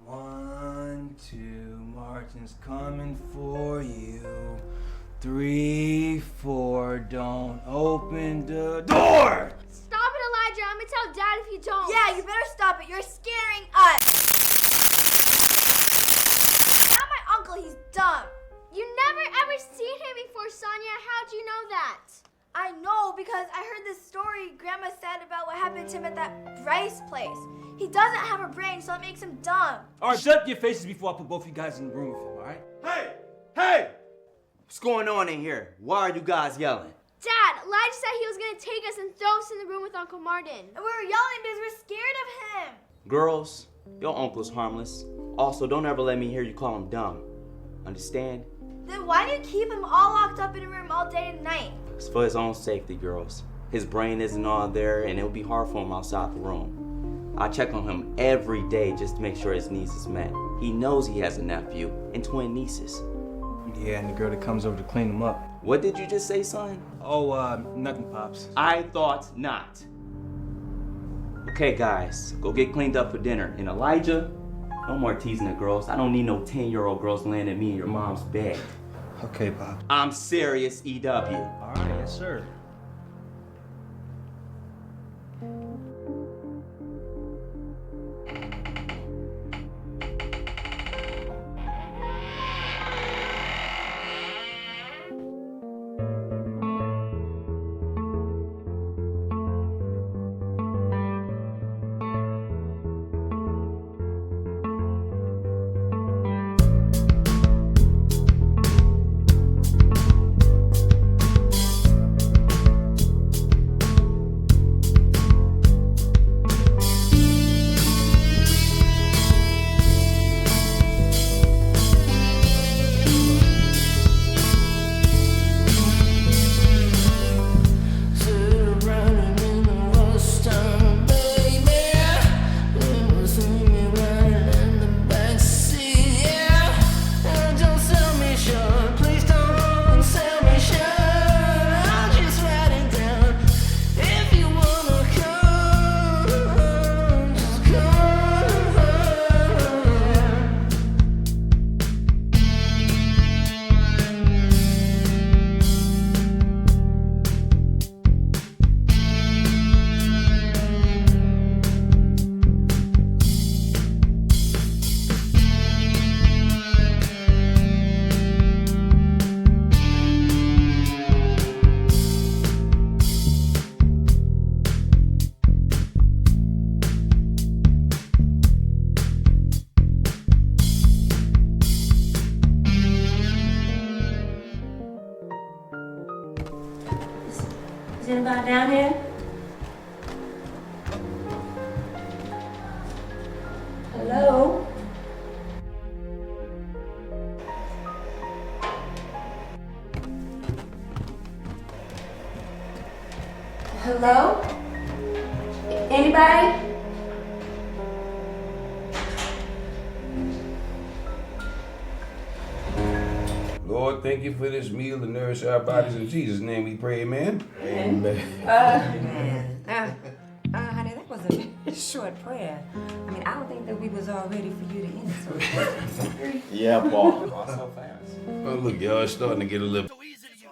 1, 2, Martin's coming for you. 3, 4, don't open the door! Stop it, Elijah. I'm gonna tell Dad if you don't. Yeah, you better stop it. You're scaring us. Not my uncle, he's dumb. You never ever seen him before, Sonia. How'd you know that? I know because I heard this story Grandma said about what happened to him at that Bryce place. He doesn't have a brain, so it makes him dumb. All right, shut up your faces before I put both of you guys in the room with him, all right? Hey! Hey! What's going on in here? Why are you guys yelling? Dad, Elijah said he was gonna take us and throw us in the room with Uncle Martin. And we were yelling because we're scared of him. Girls, your uncle's harmless. Also, don't ever let me hear you call him dumb. Understand? Then why do you keep him all locked up in a room all day and night? It's for his own safety, girls. His brain isn't all there, and it'll be hard for him outside the room. I check on him every day just to make sure his needs is met. He knows he has a nephew and twin nieces. Yeah, and the girl that comes over to clean him up. What did you just say, son? Oh, nothing, Pops. I thought not. Okay, guys, go get cleaned up for dinner. And Elijah, no more teasing the girls. I don't need no 10-year-old girls laying at me in your mom's bed. Okay, Pop. I'm serious, EW. All right, yes, sir. Is anybody down here? Hello? Hello? Anybody? Lord, thank you for this meal to nourish our bodies. In Jesus' name we pray, amen. Amen. Honey, that was a short prayer. I mean, I don't think that we was all ready for you to end so fast. Yeah, Paul. So fast. Oh, look, y'all, it's starting to get a little... So easy to you.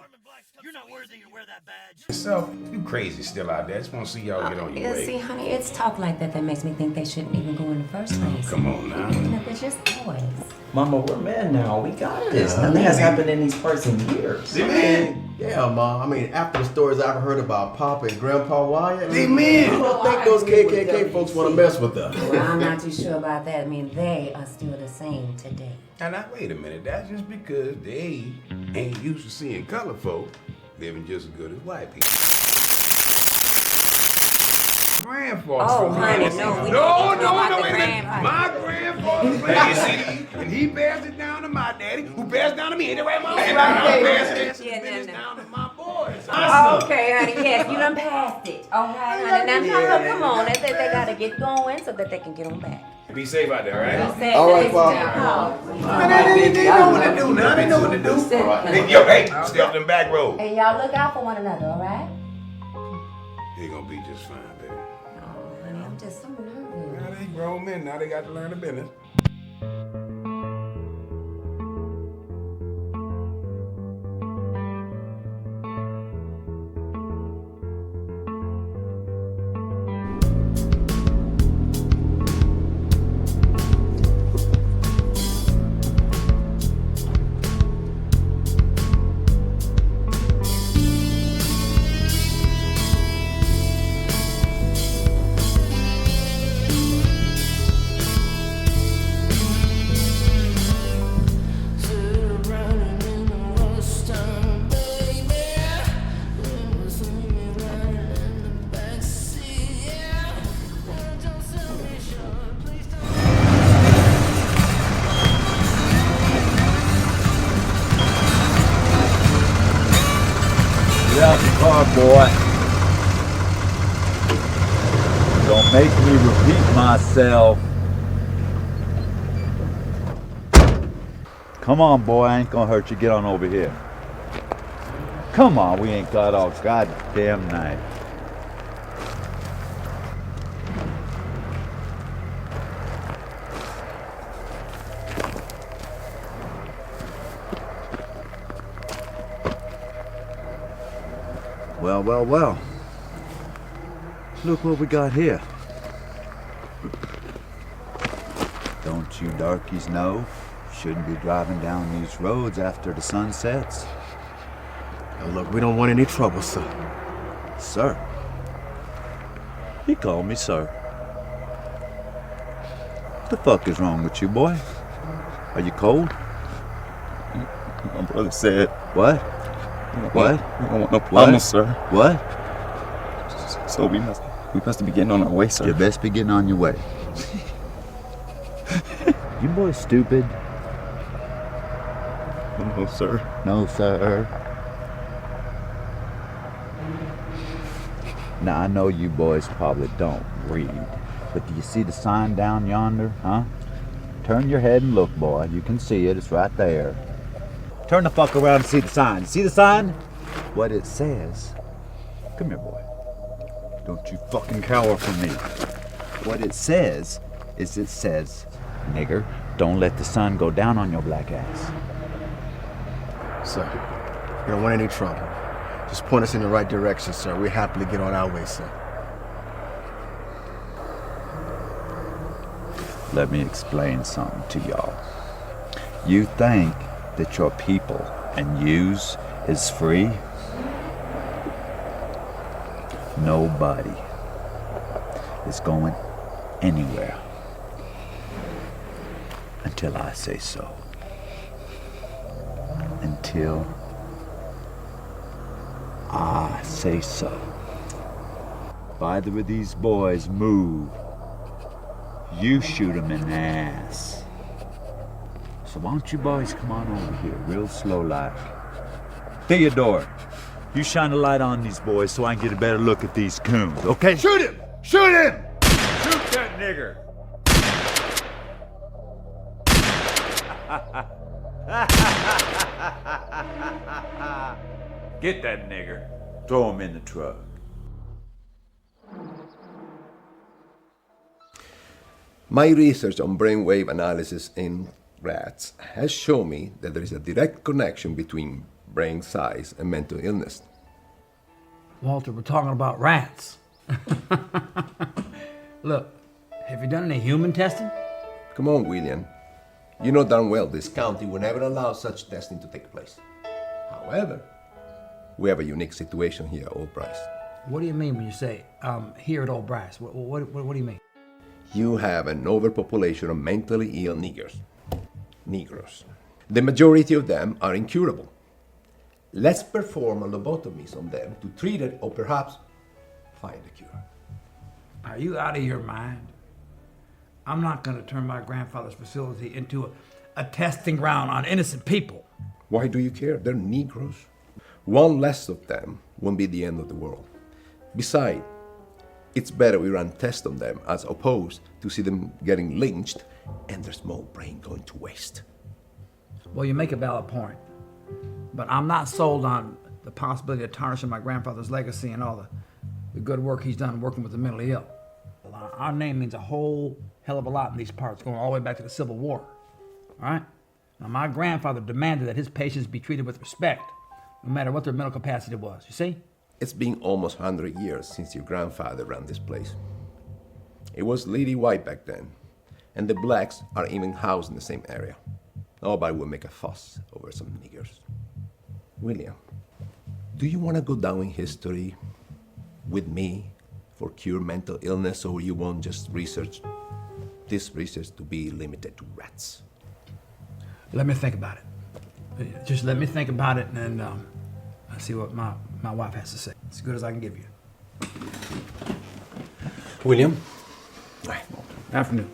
You're not worthy to wear that badge. Yourself, you crazy still out there. I just want to see y'all get on your Yeah, way. see, honey, it's talk like that that makes me think they shouldn't even go in the first place. Come on now. You know, they're just boys. Mama, we're men now. We got this. Nothing has happened in these parts in years. Amen. Yeah, Ma. I mean, after the stories I've heard about Papa and Grandpa Wyatt, Amen. I don't think those KKK folks want to mess with us. Well, I'm not too sure about that. I mean, they are still the same today. Now, wait a minute. That's just because they ain't used to seeing color folk living just as good as white people. Grandfather. Oh, honey, no. We No, don't talk about wait the a minute. grandfather. My grandfather planted seed, and he passed it down to my daddy, who passed it down to me. Ain't that right, Mama? And I passed it down to my boys. Okay, honey, yes, you done passed it. All right, honey. Now, come on. They gotta get going so that they can get on back. Be safe out there, all right? All right, Pop. They know what to do now. They know what to do. Yo, hey, stay off them back road. Hey, y'all look out for one another, all right? They gonna be just fine, baby. Oh, honey, I'm just so nervous. Now they grown men. Now they got to learn the business. Get out the car, boy. Don't make me repeat myself. Come on, boy, I ain't gonna hurt you. Get on over here. Come on, we ain't got all goddamn night. Well, well, well. Look what we got here. Don't you darkies know? Shouldn't be driving down these roads after the sun sets. Now look, we don't want any trouble, sir. Sir. He called me sir. What the fuck is wrong with you, boy? Are you cold? My brother said. What? What? We don't want no problems, sir. What? So we must be getting on our way, sir. You best be getting on your way. You boys stupid? No, sir. No, sir. Now, I know you boys probably don't read, but do you see the sign down yonder, huh? Turn your head and look, boy. You can see it. It's right there. Turn the fuck around and see the sign. See the sign? What it says. Come here, boy. Don't you fucking cower from me. What it says is it says, nigger, don't let the sun go down on your black ass. Sir, we don't want any trouble. Just point us in the right direction, sir. We're happy to get on our way, sir. Let me explain something to y'all. You think that your people and yous is free? Nobody is going anywhere until I say so. Until I say so. If either of these boys move, you shoot them in the ass. So why don't you boys come on over here, real slow like. Theodore, you shine a light on these boys so I can get a better look at these coons, okay? Shoot him! Shoot him! Shoot that nigger! Get that nigger. Throw him in the truck. My research on brainwave analysis in rats has shown me that there is a direct connection between brain size and mental illness. Walter, we're talking about rats. Look, have you done any human testing? Come on, William. You know darn well this county will never allow such testing to take place. However, we have a unique situation here at Old Bryce. What do you mean when you say here at Old Bryce? What do you mean? You have an overpopulation of mentally ill Negroes. The majority of them are incurable. Let's perform a lobotomy on them to treat it or perhaps find a cure. Are you out of your mind? I'm not going to turn my grandfather's facility into a testing ground on innocent people. Why do you care? They're Negroes. One less of them won't be the end of the world. Besides, it's better we run tests on them as opposed to see them getting lynched and their small brain going to waste. Well, you make a valid point. But I'm not sold on the possibility of tarnishing my grandfather's legacy and all the good work he's done working with the mentally ill. Our name means a whole hell of a lot in these parts, going all the way back to the Civil War. All right? Now, my grandfather demanded that his patients be treated with respect, no matter what their mental capacity was. You see? It's been almost 100 years since your grandfather ran this place. It was lily white back then, and the blacks are even housed in the same area. Nobody will make a fuss over some niggers. William, do you want to go down in history with me for cure mental illness, or you want just this research to be limited to rats? Let me think about it. Just let me think about it, and then I'll see what my wife has to say. As good as I can give you. William? Afternoon.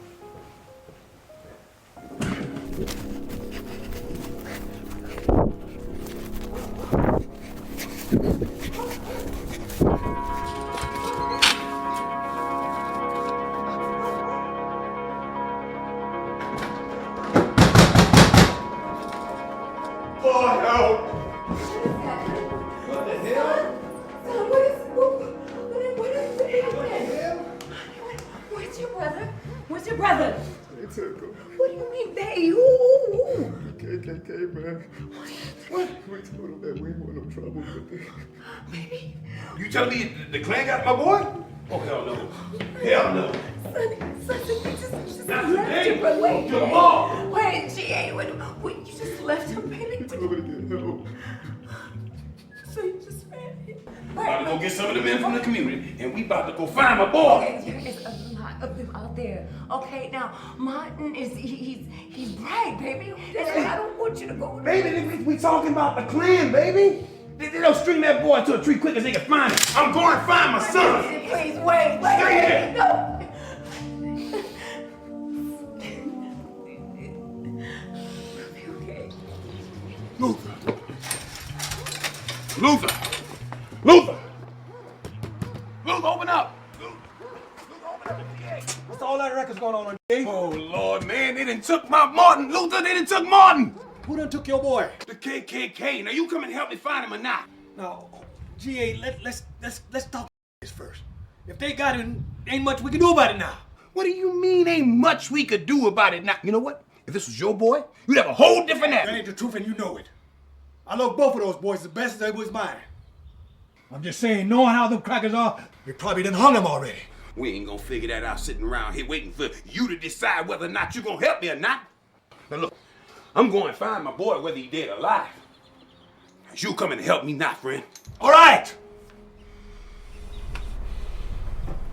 boy, help! What the hell? Son, what is happening? Where's your brother? Where's your brother? They took him. What do you mean, they? Who? KKK, man. What? We told him that we ain't want no trouble with them. Baby. You telling me the Klan got my boy? Oh, hell no. Hell no. Son, you just Not left today. him. But wait. Kill 'em all. Wait, GA, wait, you just left him, baby. He told me to get help. So you just ran him. About to go get some of the men from the community, and we about to go find my boy. Okay, there is a lot of them out there. Okay, now Martin is he's bright, baby. That's why I don't want you to go. Baby, we talking about the Klan, baby. They don't string that boy to a tree quick as they can find him. I'm going to find my son. Please wait. Stay here. No. Okay. Luther. Luther. Luther. Luther, open up. Luther, open up the gate. What's all that records going on today? Oh, Lord, man, they done took my Martin. Luther, they done took Martin. Who done took your boy? The KKK. Now, you come and help me find him or not? Now, GA, let's talk this first. If they got it, ain't much we can do about it now. What do you mean ain't much we could do about it now? You know what? If this was your boy, you'd have a whole different That attitude. ain't the truth, and you know it. I love both of those boys as best as they was mine. I'm just saying, knowing how them crackers are, we probably done hung them already. We ain't gonna figure that out sitting around here waiting for you to decide whether or not you gonna help me or not. Now look, I'm going to find my boy whether he dead or alive. You come and help me not, friend. All right.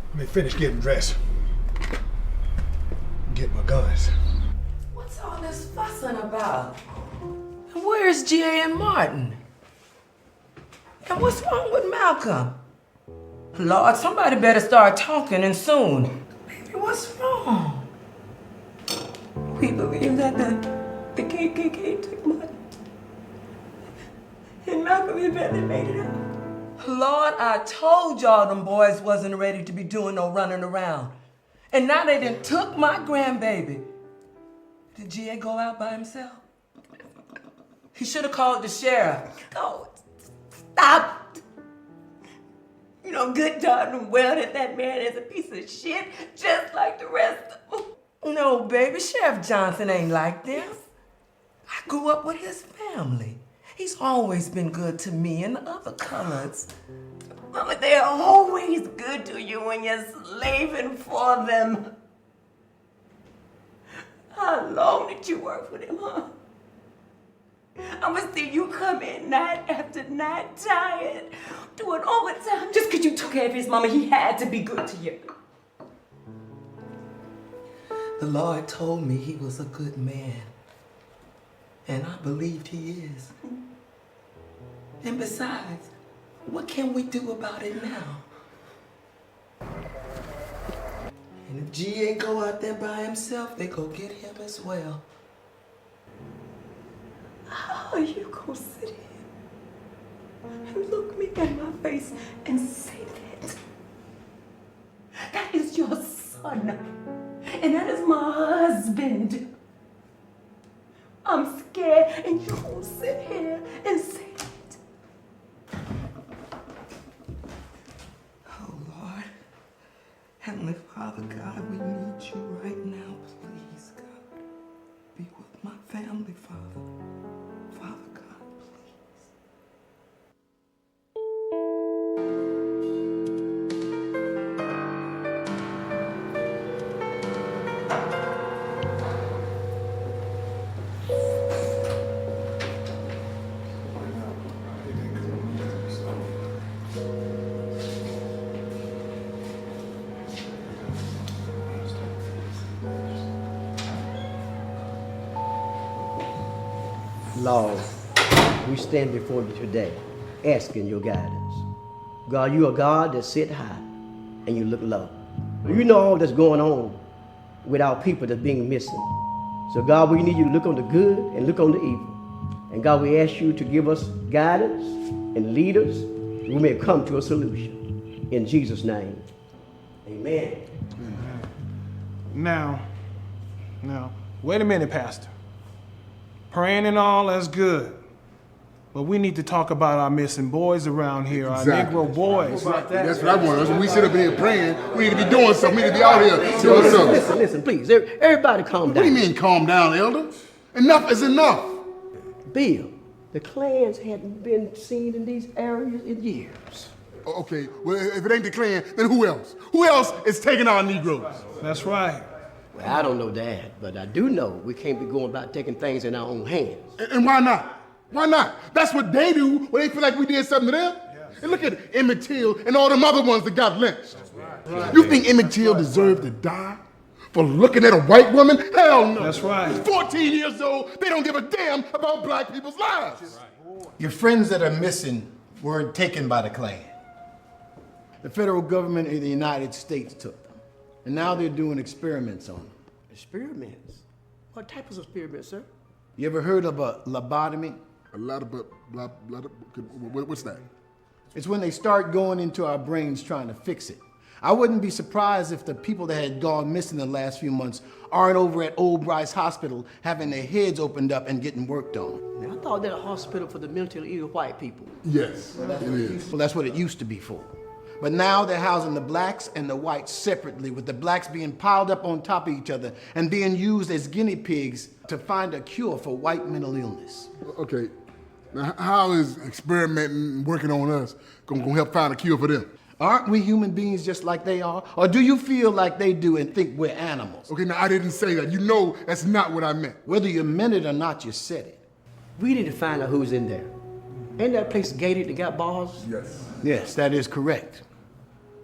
Let me finish getting dressed. Get my guns. What's all this fussing about? And where's GA and Martin? And what's wrong with Malcolm? Lord, somebody better start talking and soon. Baby, what's wrong? We believe that the KKK took Martin. And Malcolm and Billy made it out. Lord, I told y'all them boys wasn't ready to be doing no running around. And now they done took my grandbaby. Did GA go out by himself? He should have called the sheriff. Oh, stop. You know good darn and well that that man is a piece of shit, just like the rest of them. No, baby, Sheriff Johnson ain't like this. I grew up with his family. He's always been good to me and the other colors. Mama, they're always good to you when you're slaving for them. How long did you work with him, huh? I'ma see you come in night after night, tired, doing overtime just because you took care of his mama. He had to be good to you. The Lord told me he was a good man, and I believed he is. And besides, what can we do about it now? And if G ain't go out there by himself, they go get him as well. How are you gonna sit here and look me in my face and say that? That is your son, and that is my husband. I'm scared, and you gonna sit here and say that? Oh Lord, Heavenly Father God, we need you right now, please, God. Be with my family, Father. Father God, please. Lord, we stand before you today, asking your guidance. God, you are God that sit high and you look low. You know all that's going on with our people that's being missing. So God, we need you to look on the good and look on the evil. And God, we ask you to give us guidance and lead us so we may come to a solution. In Jesus' name, amen. Now, wait a minute, Pastor. Praying and all, that's good. But we need to talk about our missing boys around here, Exactly. our Negro boys. That's what I want. When we sit up here praying, we need to be doing something. We need to be out here doing something. Listen, please. Everybody calm What down. do you mean calm down, Elder? Enough is enough. Bill, the Klans hadn't been seen in these areas in years. Okay, well, if it ain't the Klan, then who else? Who else is taking our Negroes? That's right. Well, I don't know that, but I do know we can't be going about taking things in our own hands. And why not? Why not? That's what they do when they feel like we did something to them. And look at Emmett Till and all them other ones that got lynched. You think Emmett Till deserved to die for looking at a white woman? Hell no. That's right. He's 14 years old. They don't give a damn about black people's lives. Your friends that are missing weren't taken by the Klan. The federal government of the United States took them. And now they're doing experiments on them. Experiments? What type of experiments, sir? You ever heard of a lobotomy? A lot of, what's that? It's when they start going into our brains trying to fix it. I wouldn't be surprised if the people that had gone missing the last few months aren't over at Old Bryce Hospital having their heads opened up and getting worked on. Now, I thought that a hospital for the mentally ill white people. Yes, it is. Well, that's what it used to be for. But now they're housing the blacks and the whites separately, with the blacks being piled up on top of each other and being used as guinea pigs to find a cure for white mental illness. Okay, now how is experimenting and working on us gonna help find a cure for them? Aren't we human beings just like they are? Or do you feel like they do and think we're animals? Okay, now I didn't say that. You know that's not what I meant. Whether you meant it or not, you said it. We need to find out who's in there. Ain't that place gated that got bars? Yes. Yes, that is correct.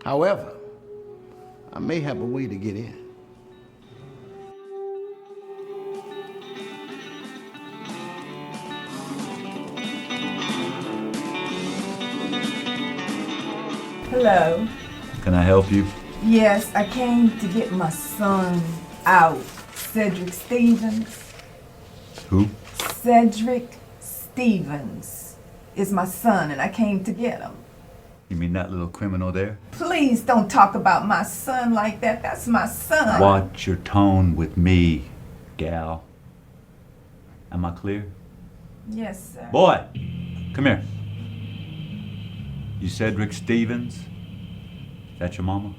However, I may have a way to get in. Hello. Can I help you? Yes, I came to get my son out. Cedric Stevens. Who? Cedric Stevens is my son, and I came to get him. You mean that little criminal there? Please don't talk about my son like that. That's my son. Watch your tone with me, gal. Am I clear? Yes, sir. Boy, come here. You Cedric Stevens? That your mama?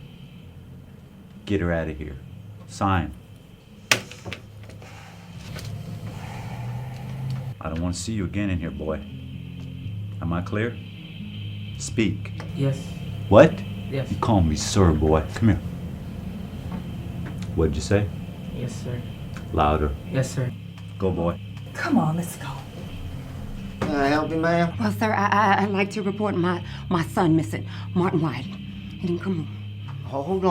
Get her out of here. Sign. I don't want to see you again in here, boy. Am I clear? Speak. Yes. What? Yes. You call me sir, boy. Come here. What'd you say? Yes, sir. Louder. Yes, sir. Go, boy. Come on, let's go. Can I help you, ma'am? Well, sir, I'd like to report my son missing, Martin White. He didn't come home. Hold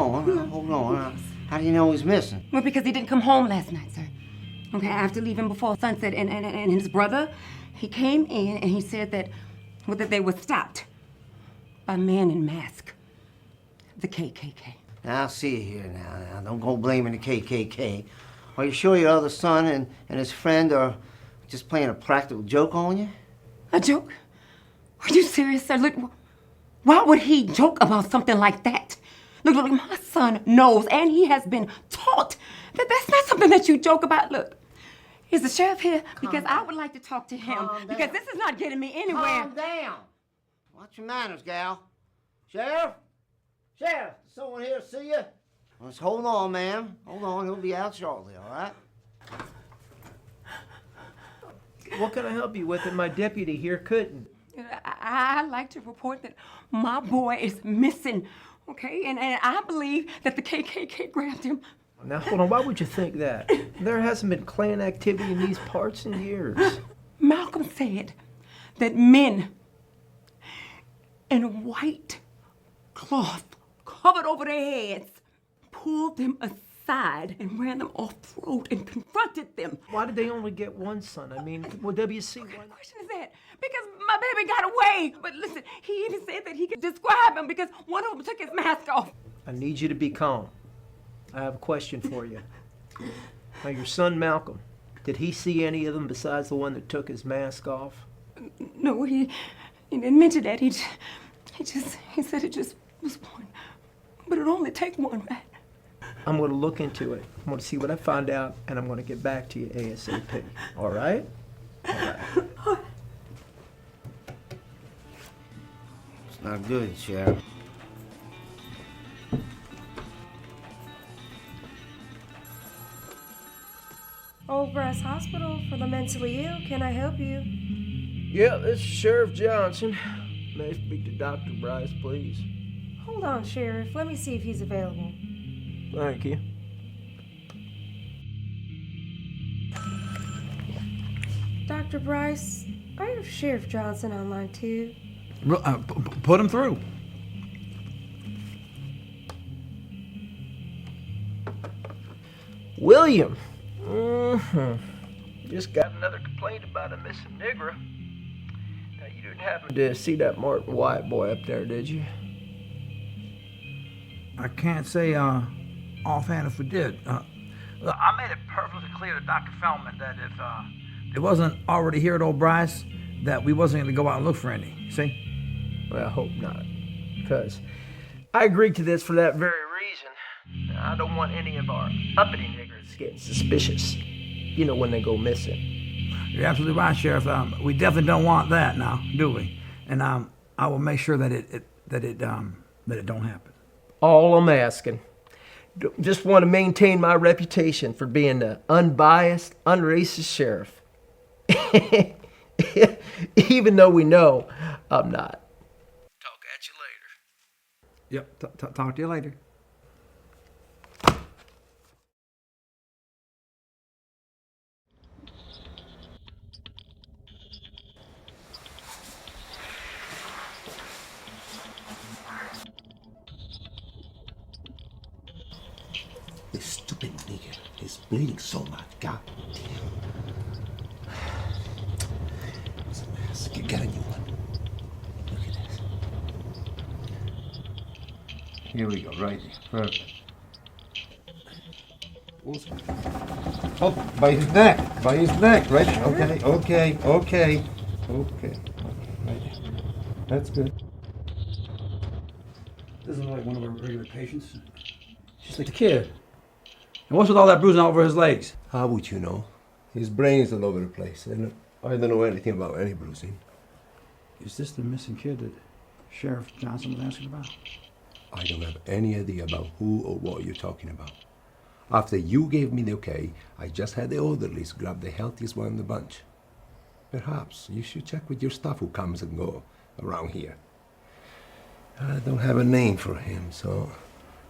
on. How do you know he's missing? Well, because he didn't come home last night, sir. Okay, after leaving before sunset, and his brother, he came in and he said that they were stopped by a man in mask. The KKK. Now, I'll see you here now. Don't go blaming the KKK. Are you sure your other son and his friend are just playing a practical joke on you? A joke? Are you serious, sir? Look, why would he joke about something like that? Look, my son knows, and he has been taught that that's not something that you joke about. Look, is the sheriff here? Because I would like to talk to him, because this is not getting me anywhere. Calm down. Watch your manners, gal. Sheriff? Sheriff, is someone here to see you? Let's hold on, ma'am. Hold on, he'll be out shortly, all right? What can I help you with? And my deputy here couldn't. I'd like to report that my boy is missing, okay? And I believe that the KKK grabbed him. Now, hold on. Why would you think that? There hasn't been Klan activity in these parts in years. Malcolm said that men in white cloth covered over their heads pulled them aside and ran them off-road and confronted them. Why did they only get one son? I mean, well, WC... What kind of question is that? Because my baby got away. But listen, he even said that he could describe him because one of them took his mask off. I need you to be calm. I have a question for you. Now, your son Malcolm, did he see any of them besides the one that took his mask off? No, he didn't mention that. He said it just was one. But it'd only take one, right? I'm going to look into it. I'm going to see what I find out, and I'm going to get back to you ASAP. All right? All right. Not good, Sheriff. Old Brass Hospital for the mentally ill. Can I help you? Yeah, this is Sheriff Johnson. May I speak to Dr. Bryce, please? Hold on, Sheriff. Let me see if he's available. Thank you. Dr. Bryce, I have Sheriff Johnson on line 2. Put him through. William. Just got another complaint about a missing nigger. Now, you didn't happen to see that Martin White boy up there, did you? I can't say offhand if we did. Look, I made it perfectly clear to Dr. Feldman that if it wasn't already here at Old Bryce, that we wasn't going to go out and look for any. See? Well, I hope not. Because I agreed to this for that very reason. Now, I don't want any of our uppity niggers getting suspicious. You know, when they go missing. You're absolutely right, Sheriff. We definitely don't want that now, do we? And I will make sure that it don't happen. All I'm asking. Just want to maintain my reputation for being an unbiased, unracist sheriff. Even though we know I'm not. Talk at you later. Yep, talk to you later. This stupid nigger is bleeding so much. God damn. It's a mess. Get a new one. Look at this. Here we go, right there. Perfect. Oh, by his neck. By his neck, right? Okay. Right there. That's good. This is like one of our regular patients. Just like a kid. And what's with all that bruising all over his legs? How would you know? His brain is all over the place, and I don't know anything about any bruising. Is this the missing kid that Sheriff Johnson was asking about? I don't have any idea about who or what you're talking about. After you gave me the okay, I just had the orderlies grab the healthiest one in the bunch. Perhaps you should check with your staff who comes and go around here. I don't have a name for him, so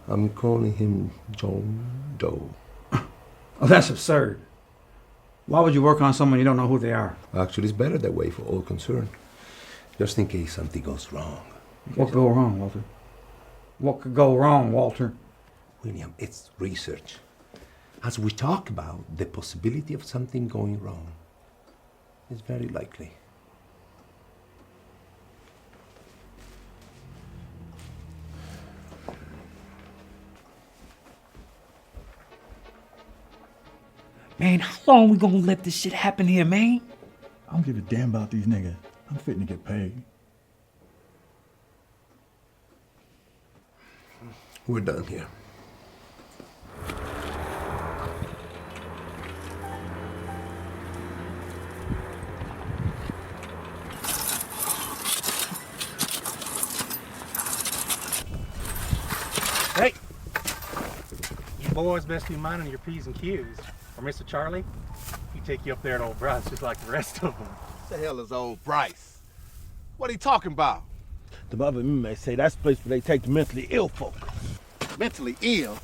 I'm calling him John Doe. Oh, that's absurd. Why would you work on someone you don't know who they are? Actually, it's better that way for all concerned. Just in case something goes wrong. What could go wrong, Walter? What could go wrong, Walter? William, it's research. As we talk about the possibility of something going wrong, it's very likely. Man, how long we gonna let this shit happen here, man? I don't give a damn about these niggas. I'm fitting to get paid. We're done here. Hey! You boys best be minding your P's and Q's. Or Mr. Charlie, he take you up there at Old Bryce just like the rest of them. What the hell is Old Bryce? What are you talking about? The other inmates say that's the place where they take the mentally ill folk. Mentally ill?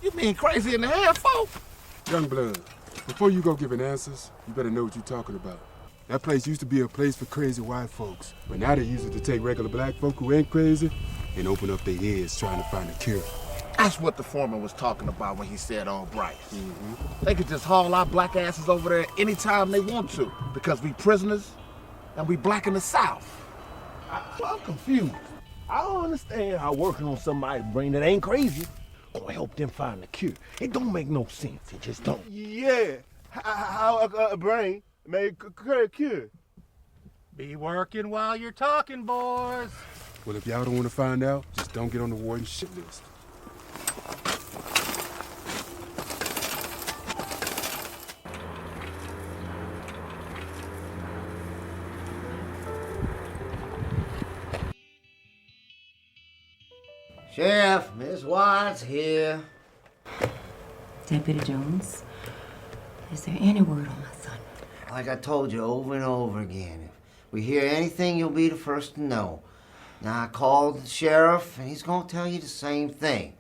You mean crazy in the head, folk? Young blood, before you go giving answers, you better know what you're talking about. That place used to be a place for crazy white folks, but now they use it to take regular black folk who ain't crazy and open up their heads trying to find a cure. That's what the foreman was talking about when he said Old Bryce. They could just haul our black asses over there anytime they want to because we prisoners and we black in the South. I'm confused. I don't understand how working on somebody's brain that ain't crazy gonna help them find a cure. It don't make no sense. It just don't. Yeah, how a brain may cure. Be working while you're talking, boys. Well, if y'all don't want to find out, just don't get on the warden shit list. Sheriff, Miss White's here. Deputy Jones, is there any word on my son? Like I told you over and over again, if we hear anything, you'll be the first to know. Now, I called the sheriff, and he's gonna tell you the same thing.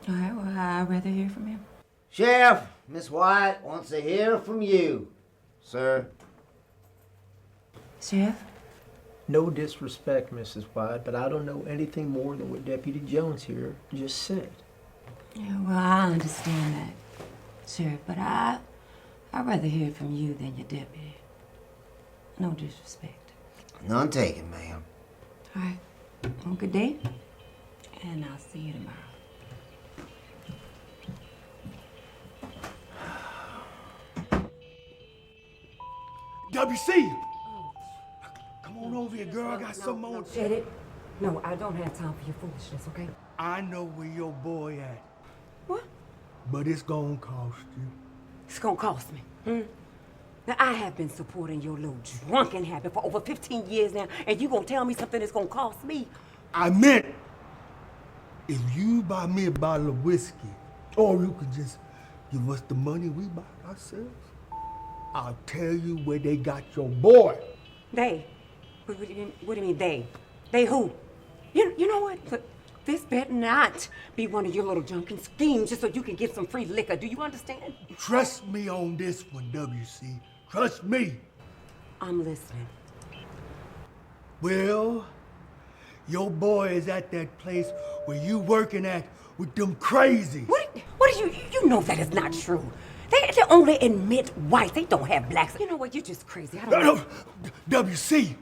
All right, well, I'd rather hear from him. Sheriff, Miss White wants to hear from you, sir. Sheriff? No disrespect, Mrs. White, but I don't know anything more than what Deputy Jones here just said. Yeah, well, I understand that, Sheriff, but I'd rather hear from you than your deputy. No disrespect. None taken, ma'am. All right. Well, good day, and I'll see you tomorrow. WC! Come on over here, girl. I got something on. Eddie, no, I don't have time for your foolishness, okay? I know where your boy at. What? But it's gonna cost you. It's gonna cost me. Now, I have been supporting your little drunken habit for over 15 years now, and you gonna tell me something that's gonna cost me? I meant, if you buy me a bottle of whiskey, or you could just give us the money we buy ourselves, I'll tell you where they got your boy. They? What do you mean they? They who? You know what? Look, this better not be one of your little drunken schemes just so you can get some free liquor. Do you understand? Trust me on this one, WC. Trust me. I'm listening. Well, your boy is at that place where you working at with them crazies. What are you know that is not true. They only admit whites. They don't have blacks. You know what? You're just crazy. I don't know. WC,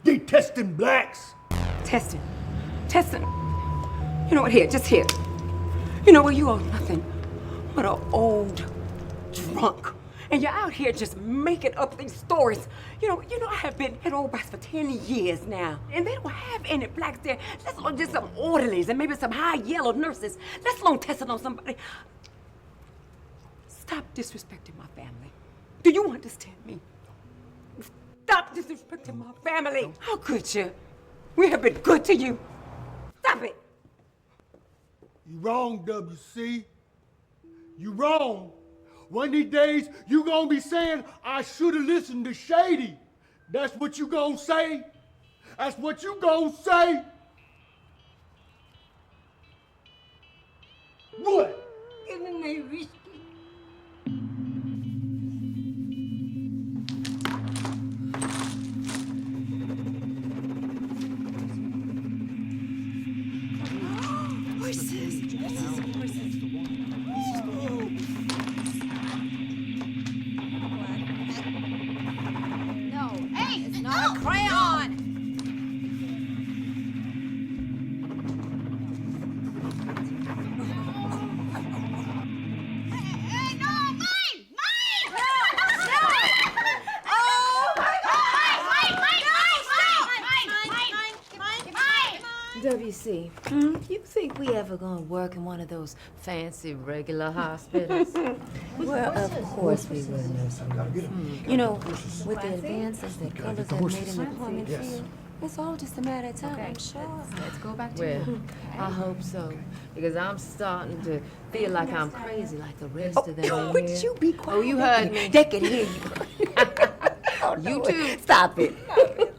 they testing blacks. Testing. You know what? Here, just here. You know what? You are nothing but an old drunk. And you're out here just making up these stories. You know, I have been at Old Bryce for 10 years now. And they don't have any blacks there. Let alone just some orderlies and maybe some high yellow nurses. Let alone testing on somebody. Stop disrespecting my family. Do you understand me? Stop disrespecting my family. How could you? We have been good to you. Stop it. You wrong, WC. You wrong. One of these days, you gonna be saying, I should have listened to Shady. That's what you gonna say? That's what you gonna say? What? Give me my whiskey. WC, you think we ever gonna work in one of those fancy regular hospitals? Well, of course we will, Nursing. You know, with the advances that colors have made in the plumbing field, it's all just a matter of time, I'm sure. Let's go back to Well, I hope so, because I'm starting to feel like I'm crazy like the rest of them in Would here. you be quiet? Oh, you heard me. They can hear you. You too. Stop it.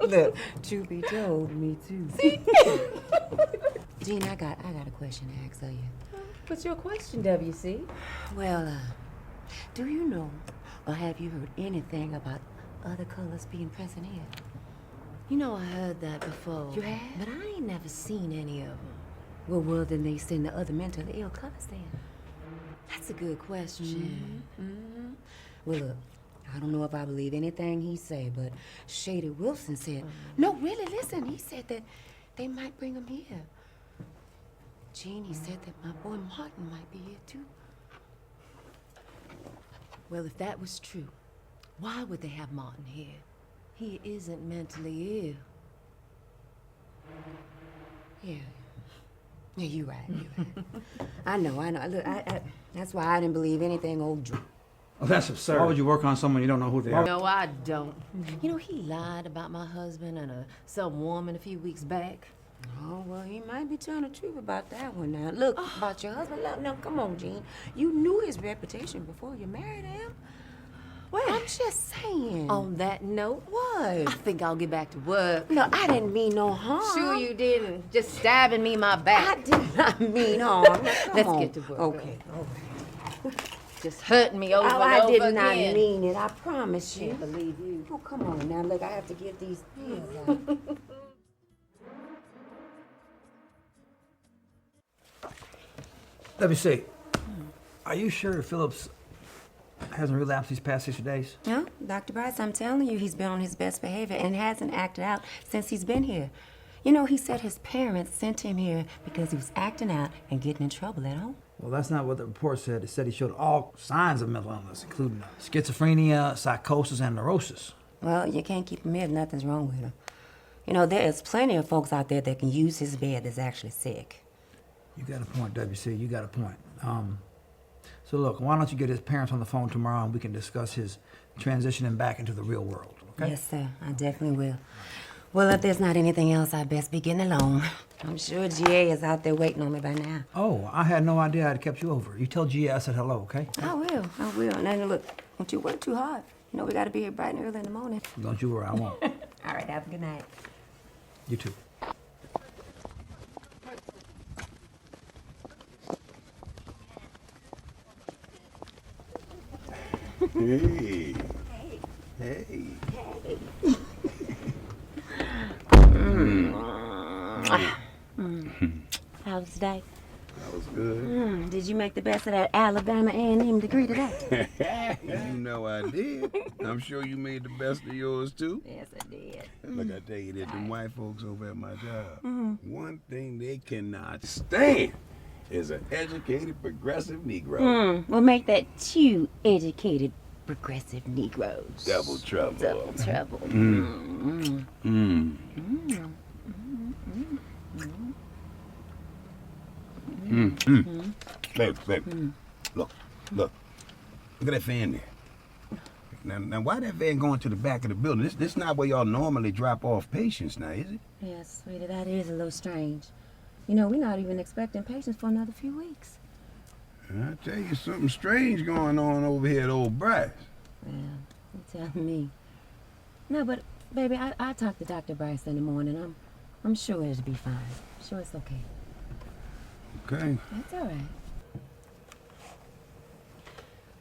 Look, truth be told, me too. See? Jean, I got a question to ask of you. What's your question, WC? Well, do you know or have you heard anything about other colors being present here? You know, I heard that before. You have? But I ain't never seen any of them. Well, then they send the other mentally ill colors then. That's a good question. Well, look, I don't know if I believe anything he say, but Shady Wilson said, no, really, listen, he said that they might bring him here. Jeannie said that my boy Martin might be here too. Well, if that was true, why would they have Martin here? He isn't mentally ill. Yeah, you're right. I know. Look, that's why I didn't believe anything old Drew. Oh, that's absurd. Why would you work on someone you don't know who they are? No, I don't. You know, he lied about my husband and some woman a few weeks back. Oh, well, he might be telling the truth about that one now. Look, about your husband. Look, no, come on, Jean. You knew his reputation before you married him. Well, I'm just saying. On that note, what? I think I'll get back to work. No, I didn't mean no harm. Sure you didn't. Just stabbing me in my back. I did not mean harm. Let's get to work. Okay. Just hurting me over and over again. I did not mean it. I promise you. I can't believe you. Oh, come on now. Look, I have to get these pills out. WC, are you sure Phillips hasn't relapsed these past 60 days? No, Dr. Bryce, I'm telling you, he's been on his best behavior and hasn't acted out since he's been here. You know, he said his parents sent him here because he was acting out and getting in trouble at home. Well, that's not what the report said. It said he showed all signs of mental illness, including schizophrenia, psychosis, and neurosis. Well, you can't keep him here if nothing's wrong with him. You know, there is plenty of folks out there that can use his bed that's actually sick. You got a point, WC. You got a point. So look, why don't you get his parents on the phone tomorrow and we can discuss his transitioning back into the real world, okay? Yes, sir. I definitely will. Well, if there's not anything else, I'd best be getting along. I'm sure GA is out there waiting on me by now. Oh, I had no idea I'd kept you over. You tell GA I said hello, okay? I will. And then look, don't you work too hard. You know, we got to be here bright and early in the morning. Don't you worry, I won't. All right, have a good night. You too. Hey. Hey. How was today? That was good. Did you make the best of that Alabama A&M degree today? You know I did. I'm sure you made the best of yours too. Yes, I did. Look, I tell you that them white folks over at my job, one thing they cannot stand is an educated, progressive Negro. We'll make that two educated, progressive Negroes. Double trouble. Double trouble. Baby, look at that fan there. Now, why that van going to the back of the building? This not where y'all normally drop off patients now, is it? Yes, sweetie, that is a little strange. You know, we're not even expecting patients for another few weeks. I tell you, something strange going on over here at Old Bryce. Well, you telling me. No, but, baby, I talked to Dr. Bryce in the morning. I'm sure it'll be fine. I'm sure it's okay. Okay. That's all right.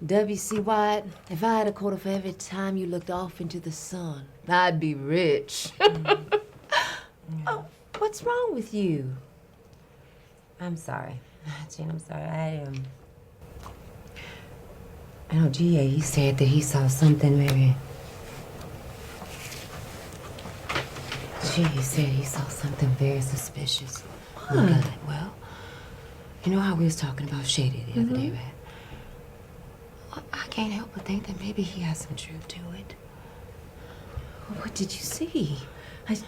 W.C. White, if I had a quarter for every time you looked off into the sun, I'd be rich. Oh, what's wrong with you? I'm sorry. Jean, I'm sorry. I know G.A., he said that he saw something very... He said he saw something very suspicious. What? Okay, well, you know how we was talking about Shady the other day, right? Well, I can't help but think that maybe he has some truth to it. What did you see?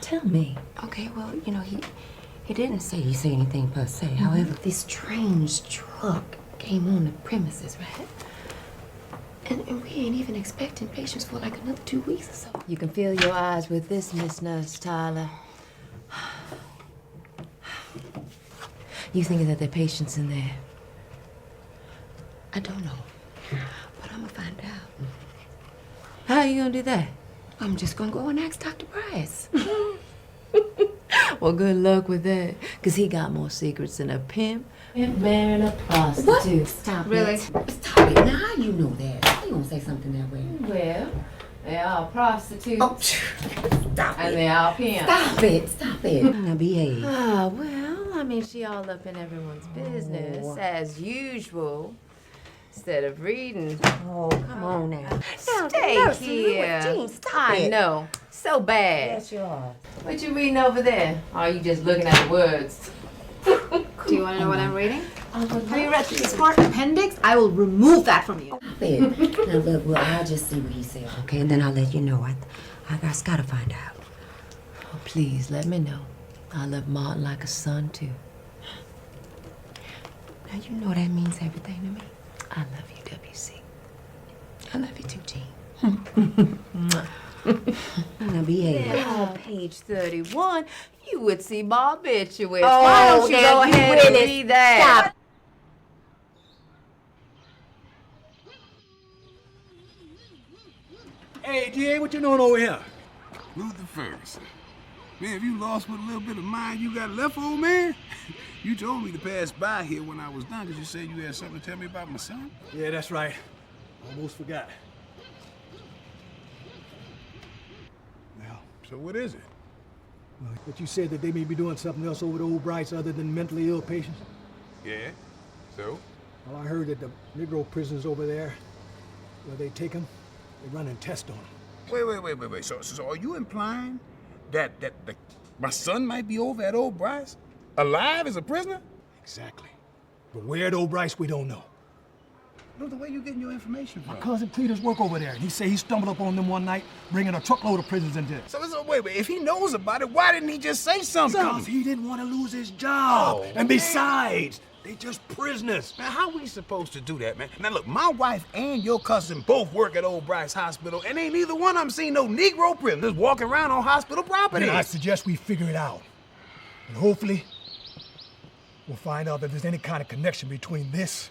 Tell me. Okay, well, you know, he didn't say he saw anything per se. However, this strange truck came on the premises, right? And we ain't even expecting patients for like another 2 weeks or so. You can fill your eyes with this, Miss Nurse Tyler. You thinking that there are patients in there? I don't know, but I'm gonna find out. How are you gonna do that? I'm just gonna go and ask Dr. Bryce. Well, good luck with that, because he got more secrets than a pimp, marrying a prostitute. What? Stop Really? it. Stop it. Now, how you know that? How you gonna say something that way? Well, they are prostitutes. Oh, stop And it. they are pimps. Stop it. Stop it. Now, behave. Ah, well, I mean, she all up in everyone's business, as usual. Instead of reading. Oh, come on now. Stay Nurse, here. Jean, stop I it. know. So bad. Yes, you are. What you reading over there? Or are you just looking at the words? Do you want to know what I'm reading? Have you read the smart appendix? I will remove that from you. Stop it. Now, look, well, I'll just see what he says, okay? And then I'll let you know. I just gotta find out. Oh, please, let me know. I love Martin like a son, too. Now, you know that means everything to me. I love you, W.C. I love you too, Jean. Now behave. Then on page 31, you would see my obituary. Oh, Why don't you now go you ahead and really read that? stop. Hey, DA, what you doing over here? Luther Ferguson. Man, have you lost what little bit of mind you got left, old man? You told me to pass by here when I was done because you said you had something to tell me about my son. Yeah, that's right. Almost forgot. Well, so what is it? But you said that they may be doing something else over at Old Bryce other than mentally ill patients? Yeah, so? Well, I heard that the Negro prisoners over there, where they take them, they run and test on them. Wait. So are you implying that my son might be over at Old Bryce? Alive as a prisoner? Exactly. But where at Old Bryce, we don't know. Luther, where you getting your information from? My cousin Cletus work over there, and he say he stumbled up on them one night, bringing a truckload of prisoners into it. So wait, if he knows about it, why didn't he just say something? Because he didn't want to lose his job. Oh, and besides, they just prisoners. Man, how we supposed to do that, man? Now look, my wife and your cousin both work at Old Bryce Hospital, and ain't neither one of them seen no Negro prisoners walking around on hospital property. Then I suggest we figure it out. And hopefully, we'll find out if there's any kind of connection between this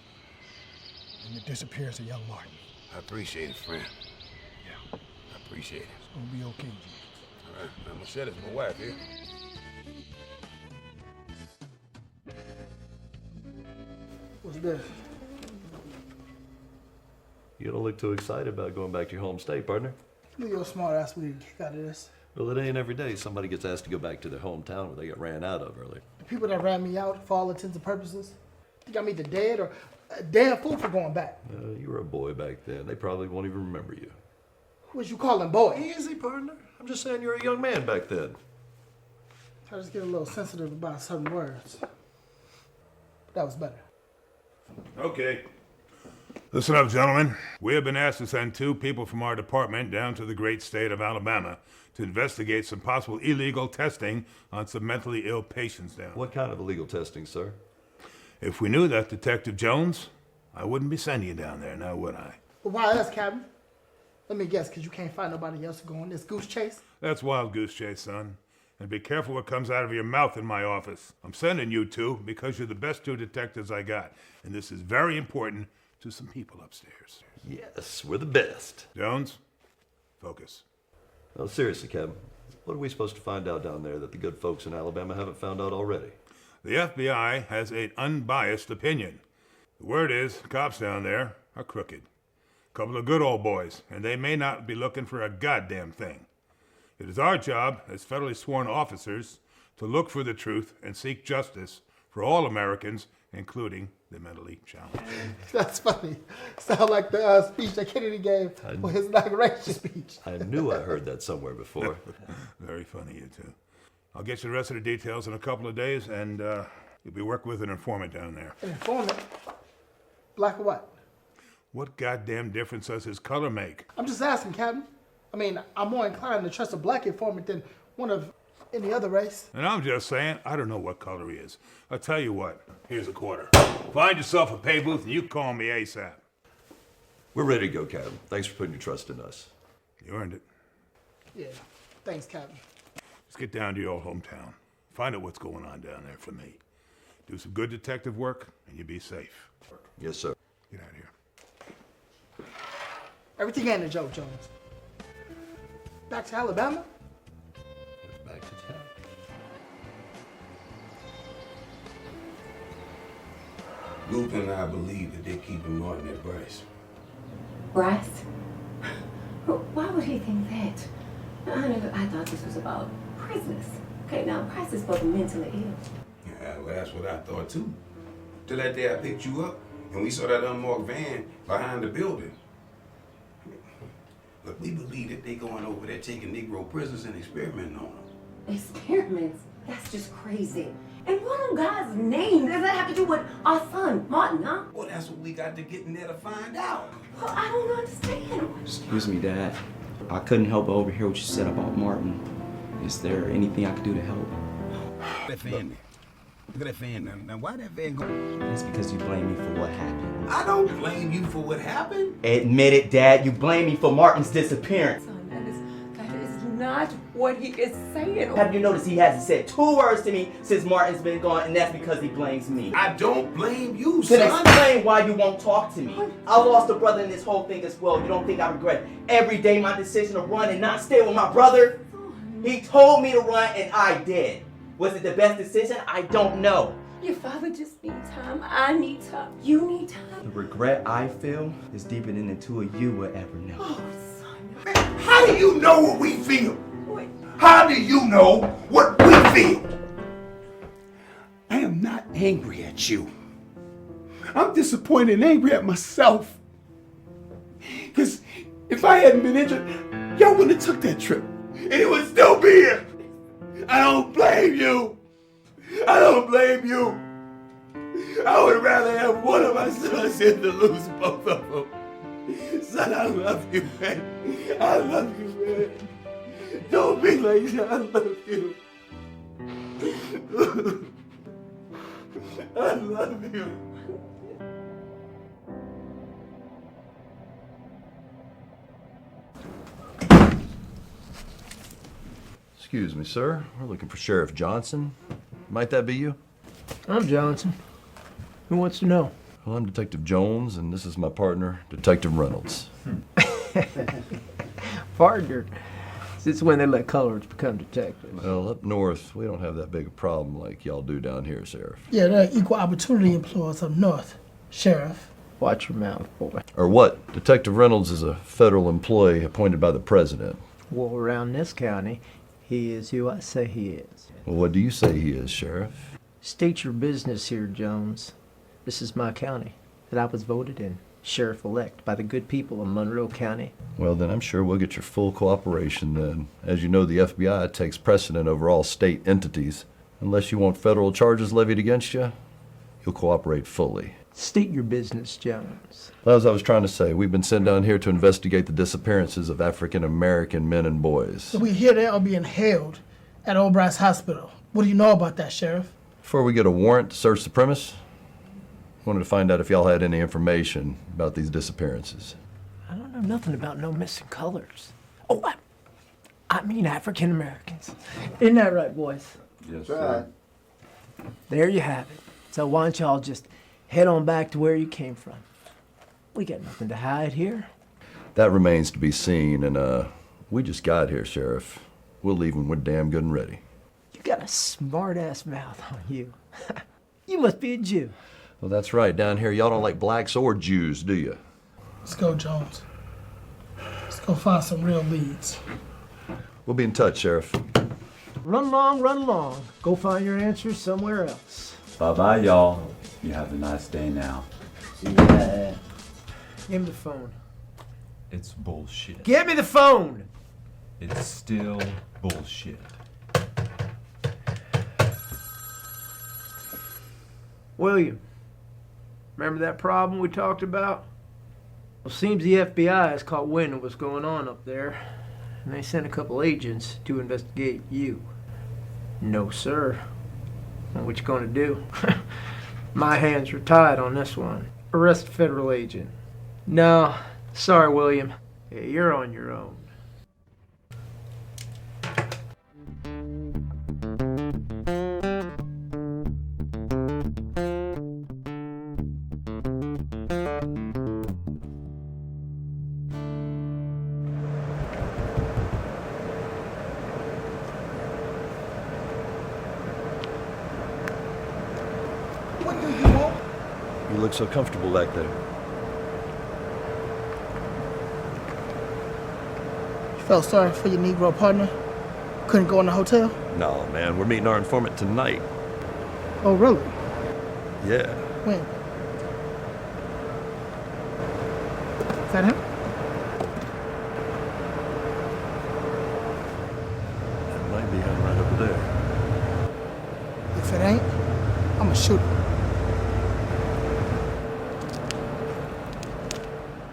and the disappearance of young Martin. I appreciate it, friend. Yeah, I appreciate it. It's gonna be okay, G. All right, now Machete's my wife here. What's this? You don't look too excited about going back to your home state, partner. Look at your smart ass we kick out of this. Well, it ain't every day somebody gets asked to go back to their hometown where they got ran out of earlier. The people that ran me out, for all intents and purposes, think I'm either dead or a damn fool for going back. You were a boy back then. They probably won't even remember you. Who was you calling boy? Easy, partner. I'm just saying you're a young man back then. I just get a little sensitive about certain words. That was better. Okay. Listen up, gentlemen. We have been asked to send 2 people from our department down to the great state of Alabama to investigate some possible illegal testing on some mentally ill patients down. What kind of illegal testing, sir? If we knew that, Detective Jones, I wouldn't be sending you down there, now would I? But why us, Captain? Let me guess, because you can't find nobody else to go on this goose chase? That's wild goose chase, son. And be careful what comes out of your mouth in my office. I'm sending you 2 because you're the best 2 detectives I got. And this is very important to some people upstairs. Yes, we're the best. Jones, focus. No, seriously, Captain. What are we supposed to find out down there that the good folks in Alabama haven't found out already? The FBI has an unbiased opinion. The word is, cops down there are crooked. A couple of good old boys, and they may not be looking for a goddamn thing. It is our job as federally sworn officers to look for the truth and seek justice for all Americans, including the mentally challenged. That's funny. Sound like the speech that Kennedy gave for his inauguration speech. I knew I heard that somewhere before. Very funny, you two. I'll get you the rest of the details in a couple of days, and you'll be working with an informant down there. An informant? Black or what? What goddamn difference does his color make? I'm just asking, Captain. I mean, I'm more inclined to trust a black informant than one of any other race. And I'm just saying, I don't know what color he is. I'll tell you what, here's a quarter. Find yourself a pay booth and you call me ASAP. We're ready to go, Captain. Thanks for putting your trust in us. You earned it. Yeah. Thanks, Captain. Let's get down to your old hometown. Find out what's going on down there for me. Do some good detective work and you be safe. Yes, sir. Get out of here. Everything ain't a joke, Jones. Back to Alabama? Back to town. Luther and I believe that they're keeping Martin at Bryce. Bryce? Why would he think that? Honey, I thought this was about prisoners. Okay, now Bryce is for the mentally ill. Yeah, well, that's what I thought too. Till that day I picked you up and we saw that unmarked van behind the building. Look, we believe that they going over there taking Negro prisoners and experimenting on them. Experiments? That's just crazy. And what on God's name does that have to do with our son, Martin, huh? Well, that's what we got to get in there to find out. Well, I don't understand. Excuse me, Dad. I couldn't help but overhear what you said about Martin. Is there anything I could do to help? That fan there. Look at that fan. Now, why that van go? That's because you blame me for what happened. I don't blame you for what happened. Admit it, Dad. You blame me for Martin's disappearance. Son, that is watch what he is saying. Have you noticed he hasn't said 2 words to me since Martin's been gone, and that's because he blames me. I don't blame you, Then son. explain why you won't talk to me. I lost a brother in this whole thing as well. You don't think I regret every day my decision to run and not stay with my brother? He told me to run and I did. Was it the best decision? I don't know. Your father just needs time. I need time. You need time. The regret I feel is deeper than the two of you will ever know. Oh, How do you know what we feel? How do you know what we feel? I am not angry at you. I'm disappointed and angry at myself. Because if I hadn't been injured, y'all wouldn't have took that trip. And it would still be here. I don't blame you. I don't blame you. I would rather have one of my sons than to lose both of them. Son, I love you, man. I love you, man. Don't be lazy. I love you. I love you. Excuse me, sir. We're looking for Sheriff Johnson. Might that be you? I'm Johnson. Who wants to know? Well, I'm Detective Jones, and this is my partner, Detective Reynolds. Partner. Since when they let coloreds become detectives? Well, up north, we don't have that big a problem like y'all do down here, Sheriff. Yeah, they're equal opportunity employees up north, Sheriff. Watch your mouth, boy. Or what? Detective Reynolds is a federal employee appointed by the president. Well, around this county, he is who I say he is. Well, what do you say he is, Sheriff? State your business here, Jones. This is my county that I was voted in, sheriff-elect, by the good people of Monroe County. Well, then I'm sure we'll get your full cooperation then. As you know, the FBI takes precedent over all state entities. Unless you want federal charges levied against you, you'll cooperate fully. State your business, Jones. Well, as I was trying to say, we've been sent down here to investigate the disappearances of African-American men and boys. So we hear they are being held at Old Bryce Hospital. What do you know about that, Sheriff? Before we get a warrant to search the premise, I wanted to find out if y'all had any information about these disappearances. I don't know nothing about no missing colors. Oh, I mean African Americans. Isn't that right, boys? Yes, sir. There you have it. So why don't y'all just head on back to where you came from? We got nothing to hide here. That remains to be seen, and we just got here, Sheriff. We'll leave when we're damn good and ready. You got a smart-ass mouth on you. You must be a Jew. Well, that's right. Down here, y'all don't like blacks or Jews, do you? Let's go, Jones. Let's go find some real leads. We'll be in touch, Sheriff. Run along, run along. Go find your answers somewhere else. Bye-bye, y'all. You have a nice day now. Yeah. Give me the phone. It's bullshit. Give me the phone! It's still bullshit. William, remember that problem we talked about? Well, seems the FBI has caught wind of what's going on up there, and they sent a couple agents to investigate you. No, sir. What you gonna do? My hands are tied on this one. Arrest a federal agent. No, sorry, William. You're on your own. What do you want? You look so comfortable back there. You felt sorry for your Negro partner? Couldn't go in the hotel? No, man, we're meeting our informant tonight. Oh, really? Yeah. When? Is that him? That might be him right over there. If it ain't, I'ma shoot him.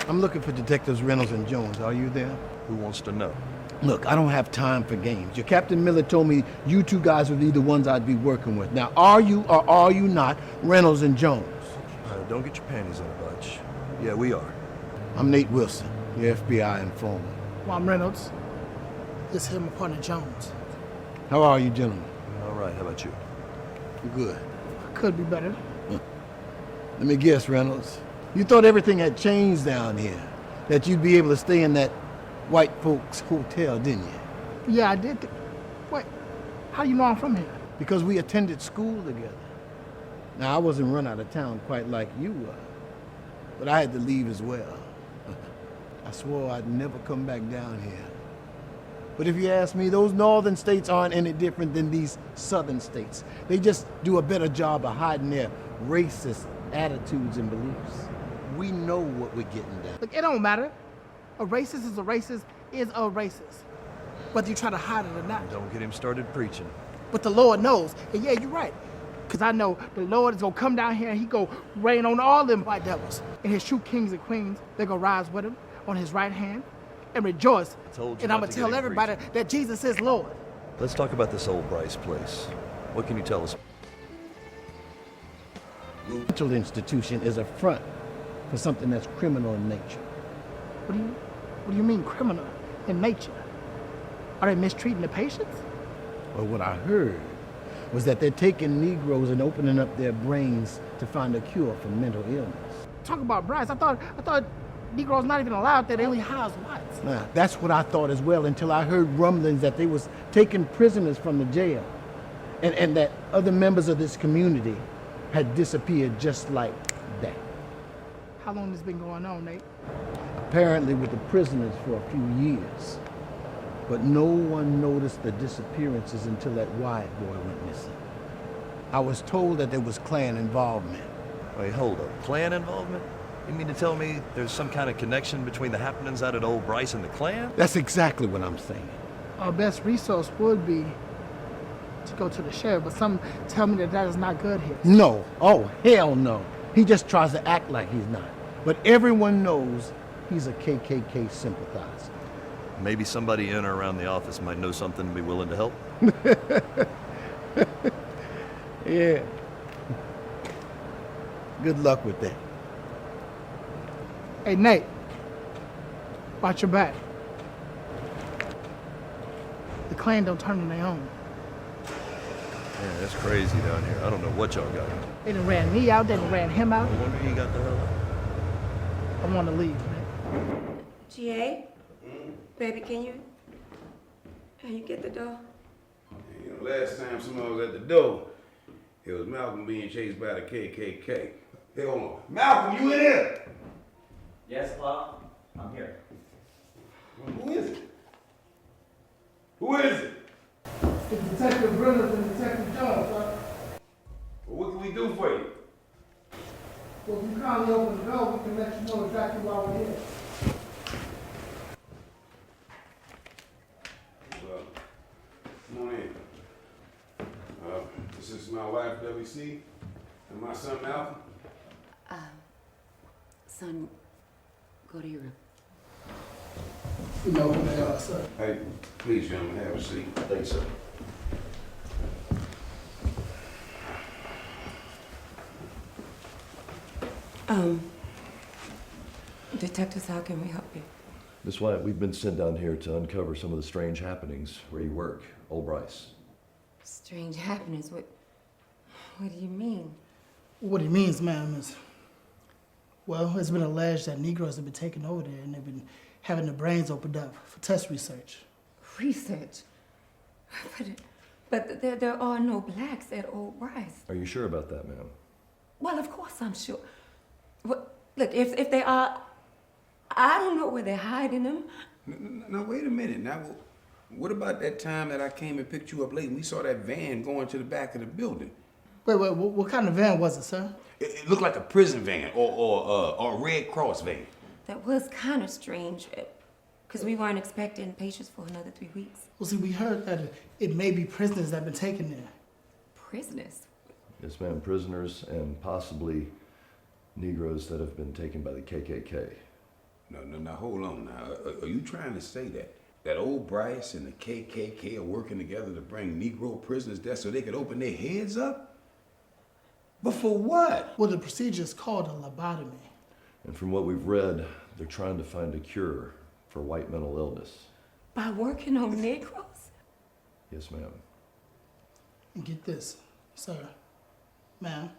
I'm looking for Detectives Reynolds and Jones. Are you there? Who wants to know? Look, I don't have time for games. Your Captain Miller told me you two guys would be the ones I'd be working with. Now, are you or are you not Reynolds and Jones? Don't get your panties in a bunch. Yeah, we are. I'm Nate Wilson, your FBI informant. Well, I'm Reynolds. This is my partner Jones. How are you, gentlemen? All right, how about you? Good. Could be better. Let me guess, Reynolds. You thought everything had changed down here, that you'd be able to stay in that white folks hotel, didn't you? Yeah, I did. Wait, how do you know I'm from here? Because we attended school together. Now, I wasn't run out of town quite like you were, but I had to leave as well. I swore I'd never come back down here. But if you ask me, those northern states aren't any different than these southern states. They just do a better job of hiding their racist attitudes and beliefs. We know what we're getting down. Look, it don't matter. A racist is a racist is a racist. Whether you try to hide it or not. Don't get him started preaching. But the Lord knows. And yeah, you're right. Because I know the Lord is going to come down here and he going to rain on all them white devils. And his true kings and queens, they're going to rise with him on his right hand and rejoice. And I'm going to tell everybody that Jesus is Lord. Let's talk about this old Bryce place. What can you tell us? Mental institution is a front for something that's criminal in nature. What do you mean criminal in nature? Are they mistreating the patients? Well, what I heard was that they're taking Negroes and opening up their brains to find a cure for mental illness. Talk about Bryce. I thought Negroes not even allowed there. They only house whites. Now, that's what I thought as well until I heard rumblings that they was taking prisoners from the jail and that other members of this community had disappeared just like that. How long this been going on, Nate? Apparently with the prisoners for a few years. But no one noticed the disappearances until that Wyatt boy went missing. I was told that there was Klan involvement. Wait, hold up. Klan involvement? You mean to tell me there's some kind of connection between the happenings out at Old Bryce and the Klan? That's exactly what I'm saying. Our best resource would be to go to the sheriff, but some tell me that is not good here. No. Oh, hell no. He just tries to act like he's not. But everyone knows he's a KKK sympathizer. Maybe somebody in or around the office might know something and be willing to help. Yeah. Good luck with that. Hey, Nate. Watch your back. The Klan don't turn on their own. Yeah, that's crazy down here. I don't know what y'all got. They done ran me out, they done ran him out. I wonder he got the hell out. I want to leave, man. G.A.? Baby, can you get the door? You know, last time someone was at the door, it was Malcolm being chased by the KKK. Hey, hold on. Malcolm, you in here? Yes, Pop. I'm here. Who is it? Who is it? It's Detective Reynolds and Detective Jones, sir. Well, what can we do for you? Well, if you kindly open the door, we can let you know exactly why we're here. Well, come on in. This is my wife, WC, and my son, Malcolm. Son, go to your room. You know who they are, sir. Hey, please, gentlemen, have a seat. Thanks, sir. Detectives, how can we help you? Miss Wyatt, we've been sent down here to uncover some of the strange happenings where you work, Old Bryce. Strange happenings? What do you mean? What he means, ma'am, is, well, it's been alleged that Negroes have been taken over there and they've been having their brains opened up for test research. Research? But there are no blacks at Old Bryce. Are you sure about that, ma'am? Well, of course I'm sure. Well, look, if they are, I don't know where they're hiding them. Now, wait a minute. Now, what about that time that I came and picked you up late and we saw that van going to the back of the building? Wait, what kind of van was it, sir? It looked like a prison van or a Red Cross van. That was kind of strange, because we weren't expecting patients for another 3 weeks. Well, see, we heard that it may be prisoners that have been taken there. Prisoners? Yes, ma'am. Prisoners and possibly Negroes that have been taken by the KKK. No, hold on now. Are you trying to say that Old Bryce and the KKK are working together to bring Negro prisoners there so they could open their heads up? But for what? Well, the procedure is called a lobotomy. And from what we've read, they're trying to find a cure for white mental illness. By working on Negroes? Yes, ma'am. And get this, sir, ma'am,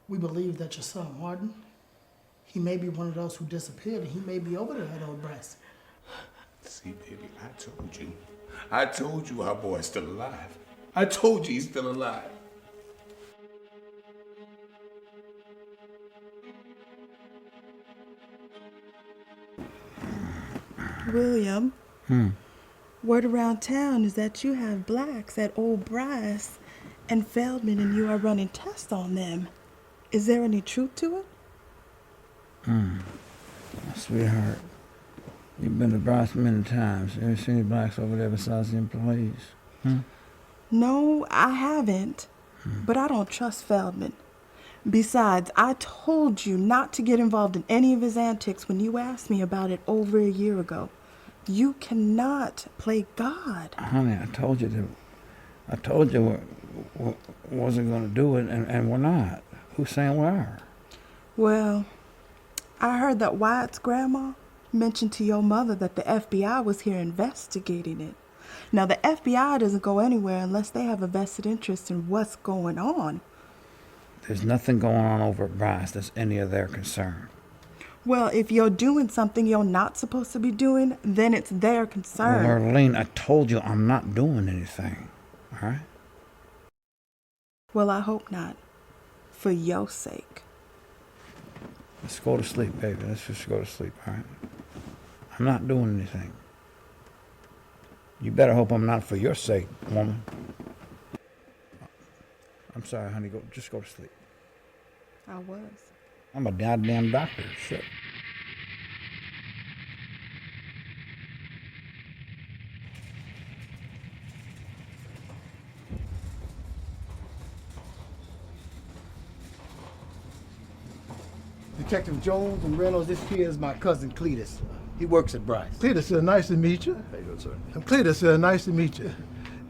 we believe that your son, Martin, he may be one of those who disappeared, and he may be over there at Old Brass. See, baby, I told you. I told you our boy's still alive. I told you he's still alive. William, word around town is that you have blacks at Old Brass and Feldman, and you are running tests on them. Is there any truth to it? Sweetheart, you've been to Bryce many times. You ever seen any blacks over there besides the employees? No, I haven't. But I don't trust Feldman. Besides, I told you not to get involved in any of his antics when you asked me about it over a year ago. You cannot play God. Honey, I told you we wasn't going to do it, and we're not. Who's saying we are? Well, I heard that Wyatt's grandma mentioned to your mother that the FBI was here investigating it. Now, the FBI doesn't go anywhere unless they have a vested interest in what's going on. There's nothing going on over at Bryce that's any of their concern. Well, if you're doing something you're not supposed to be doing, then it's their concern. Well, Arlene, I told you I'm not doing anything, all right? Well, I hope not. For your sake. Let's go to sleep, baby. Let's just go to sleep, all right? I'm not doing anything. You better hope I'm not for your sake, woman. I'm sorry, honey. Just go to sleep. I was. I'm a goddamn doctor. Shit. Detective Jones and Reynolds, this here is my cousin Cletus. He works at Bryce. Cletus, sir, nice to meet you. How you doing, sir? Cletus, sir, nice to meet you.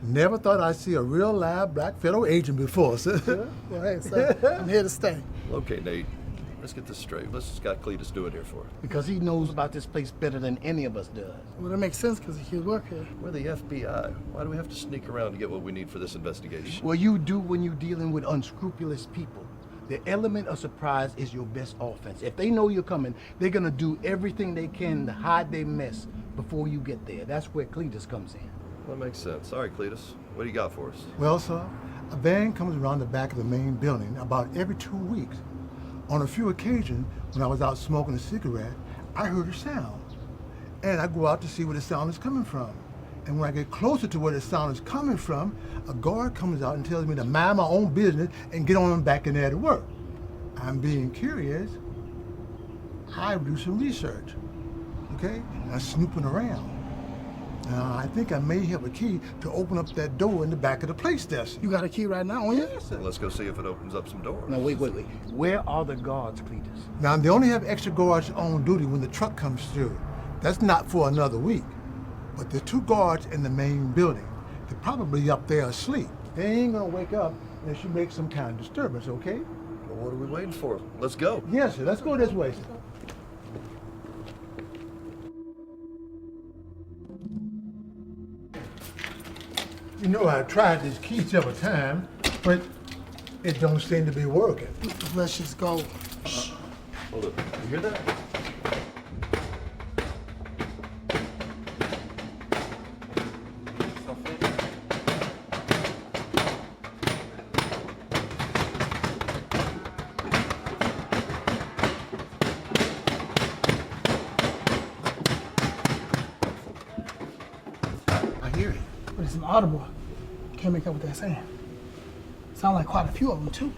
Never thought I'd see a real live black federal agent before, sir. Well, hey, sir, I'm here to stay. Okay, Nate. Let's get this straight. Let's just got Cletus do it here for us. Because he knows about this place better than any of us does. Well, that makes sense because he work here. We're the FBI. Why do we have to sneak around to get what we need for this investigation? Well, you do when you're dealing with unscrupulous people. The element of surprise is your best offense. If they know you're coming, they're gonna do everything they can to hide their mess before you get there. That's where Cletus comes in. That makes sense. All right, Cletus. What do you got for us? Well, sir, a van comes around the back of the main building about every 2 weeks. On a few occasions, when I was out smoking a cigarette, I heard a sound. And I go out to see where the sound is coming from. And when I get closer to where the sound is coming from, a guard comes out and tells me to mind my own business and get on back in there to work. I'm being curious. I do some research, okay? And I'm snooping around. I think I may have a key to open up that door in the back of the police station. You got a key right now on you? Yes, sir. Let's go see if it opens up some doors. Now, wait. Where are the guards, Cletus? Now, they only have extra guards on duty when the truck comes through. That's not for another week. But the 2 guards in the main building, they're probably up there asleep. They ain't gonna wake up unless you make some kind of disturbance, okay? Well, what are we waiting for? Let's go. Yes, sir. Let's go this way, sir. You know, I tried this key several times, but it don't seem to be working. Let's just go. Hold up. You hear that? I hear it. But it's an audible. Can't make out what they're saying. Sound like quite a few of them, too.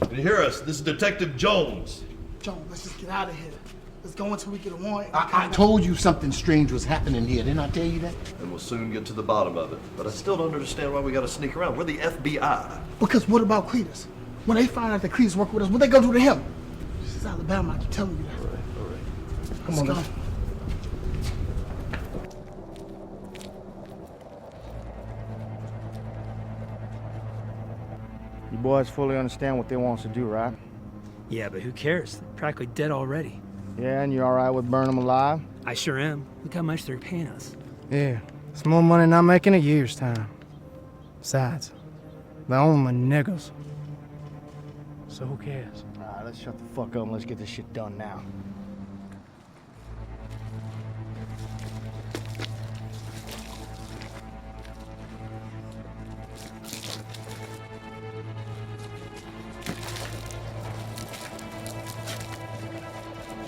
Can you hear us? This is Detective Jones. Joe, let's just get out of here. Let's go until we get a warrant. I told you something strange was happening here. Didn't I tell you that? And we'll soon get to the bottom of it. But I still don't understand why we gotta sneak around. We're the FBI. Because what about Cletus? When they find out that Cletus working with us, what they gonna do to him? This is Alabama, I keep telling you that. All right. Come on, Let's let's go. You boys fully understand what they want us to do, right? Yeah, but who cares? They're practically dead already. Yeah, and you all right with burning them alive? I sure am. Look how much they're paying us. Yeah, it's more money than I make in a year's time. Besides, they own my niggers. So who cares? All right, let's shut the fuck up and let's get this shit done now.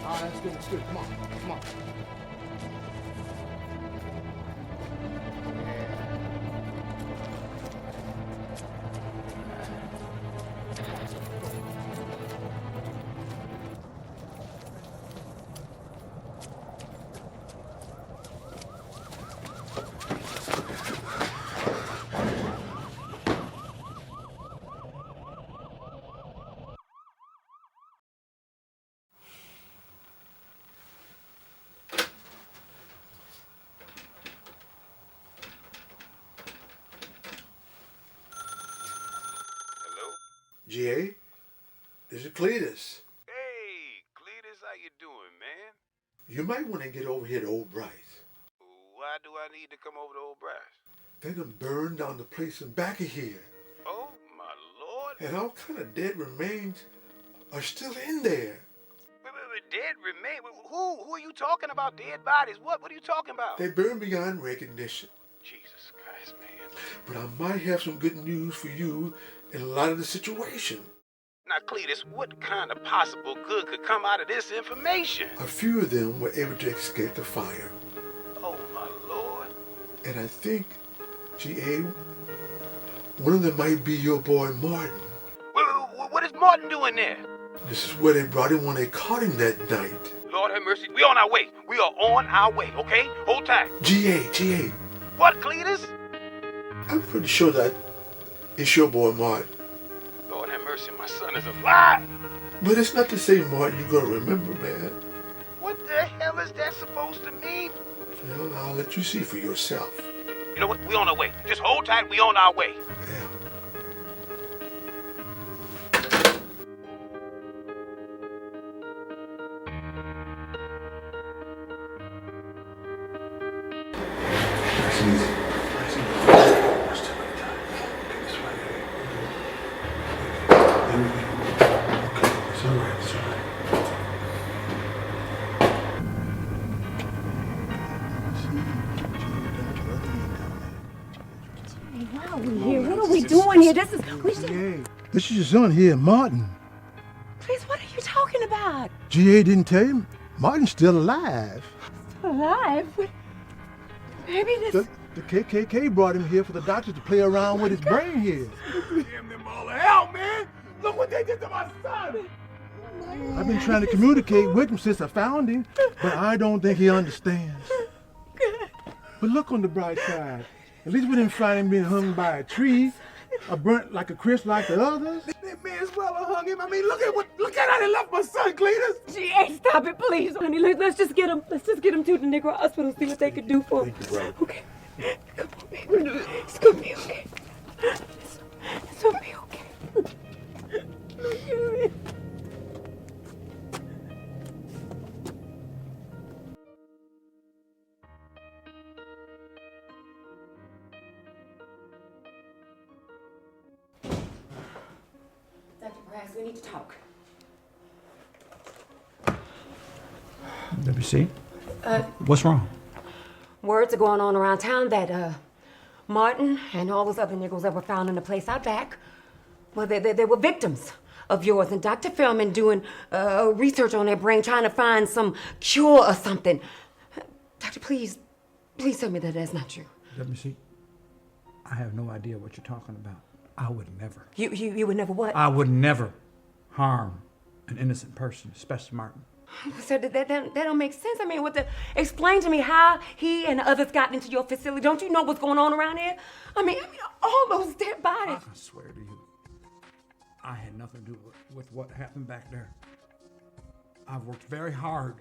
All right, that's good, that's good. Come on, come on. G.A., this is Cletus. Hey, Cletus, how you doing, man? You might want to get over here to Old Bryce. Why do I need to come over to Old Bryce? They done burned down the place in back of here. Oh, my Lord. And all kind of dead remains are still in there. Wait, dead remain? Who are you talking about? Dead bodies? What are you talking about? They burned beyond recognition. Jesus Christ, man. But I might have some good news for you in light of the situation. Now, Cletus, what kind of possible good could come out of this information? A few of them were able to escape the fire. Oh, my Lord. And I think, G.A., one of them might be your boy Martin. What is Martin doing there? This is where they brought him when they caught him that night. Lord have mercy. We on our way. We are on our way, okay? Hold tight. G.A. What, Cletus? I'm pretty sure that it's your boy Martin. Lord have mercy, my son is alive. But it's not the same Martin you're gonna remember, man. What the hell is that supposed to mean? Well, I'll let you see for yourself. You know what? We on our way. Just hold tight. We on our way. Why are we here? What are we doing here? We should... This is your son here, Martin. Please, what are you talking about? G.A. didn't tell him. Martin's still alive. Alive? Maybe this... The KKK brought him here for the doctor to play around with his brain here. Damn them all to hell, man! Look what they did to my son! I've been trying to communicate with him since I found him, but I don't think he understands. But look on the bright side. At least we didn't find him being hung by a tree or burnt like a crisp like the others. That may as well have hung him. I mean, look at how they left my son, Cletus. G.A., stop it, please. Honey, let's just get him. Let's just get him to the Negro hospital, see what they can do for him. Thank you, brother. Okay. Come on, baby. It's gonna be okay. It's gonna be okay. Dr. Brass, we need to talk. WC? What's wrong? Words are going on around town that Martin and all those other niggers that were found in the place out back, well, they were victims of yours. And Dr. Feldman doing research on their brain, trying to find some cure or something. Doctor, please tell me that that's not true. WC, I have no idea what you're talking about. I would never. You would never what? I would never harm an innocent person, especially Martin. So that don't make sense. I mean, explain to me how he and the others got into your facility. Don't you know what's going on around here? I mean, all those dead bodies. I swear to you, I had nothing to do with what happened back there. I've worked very hard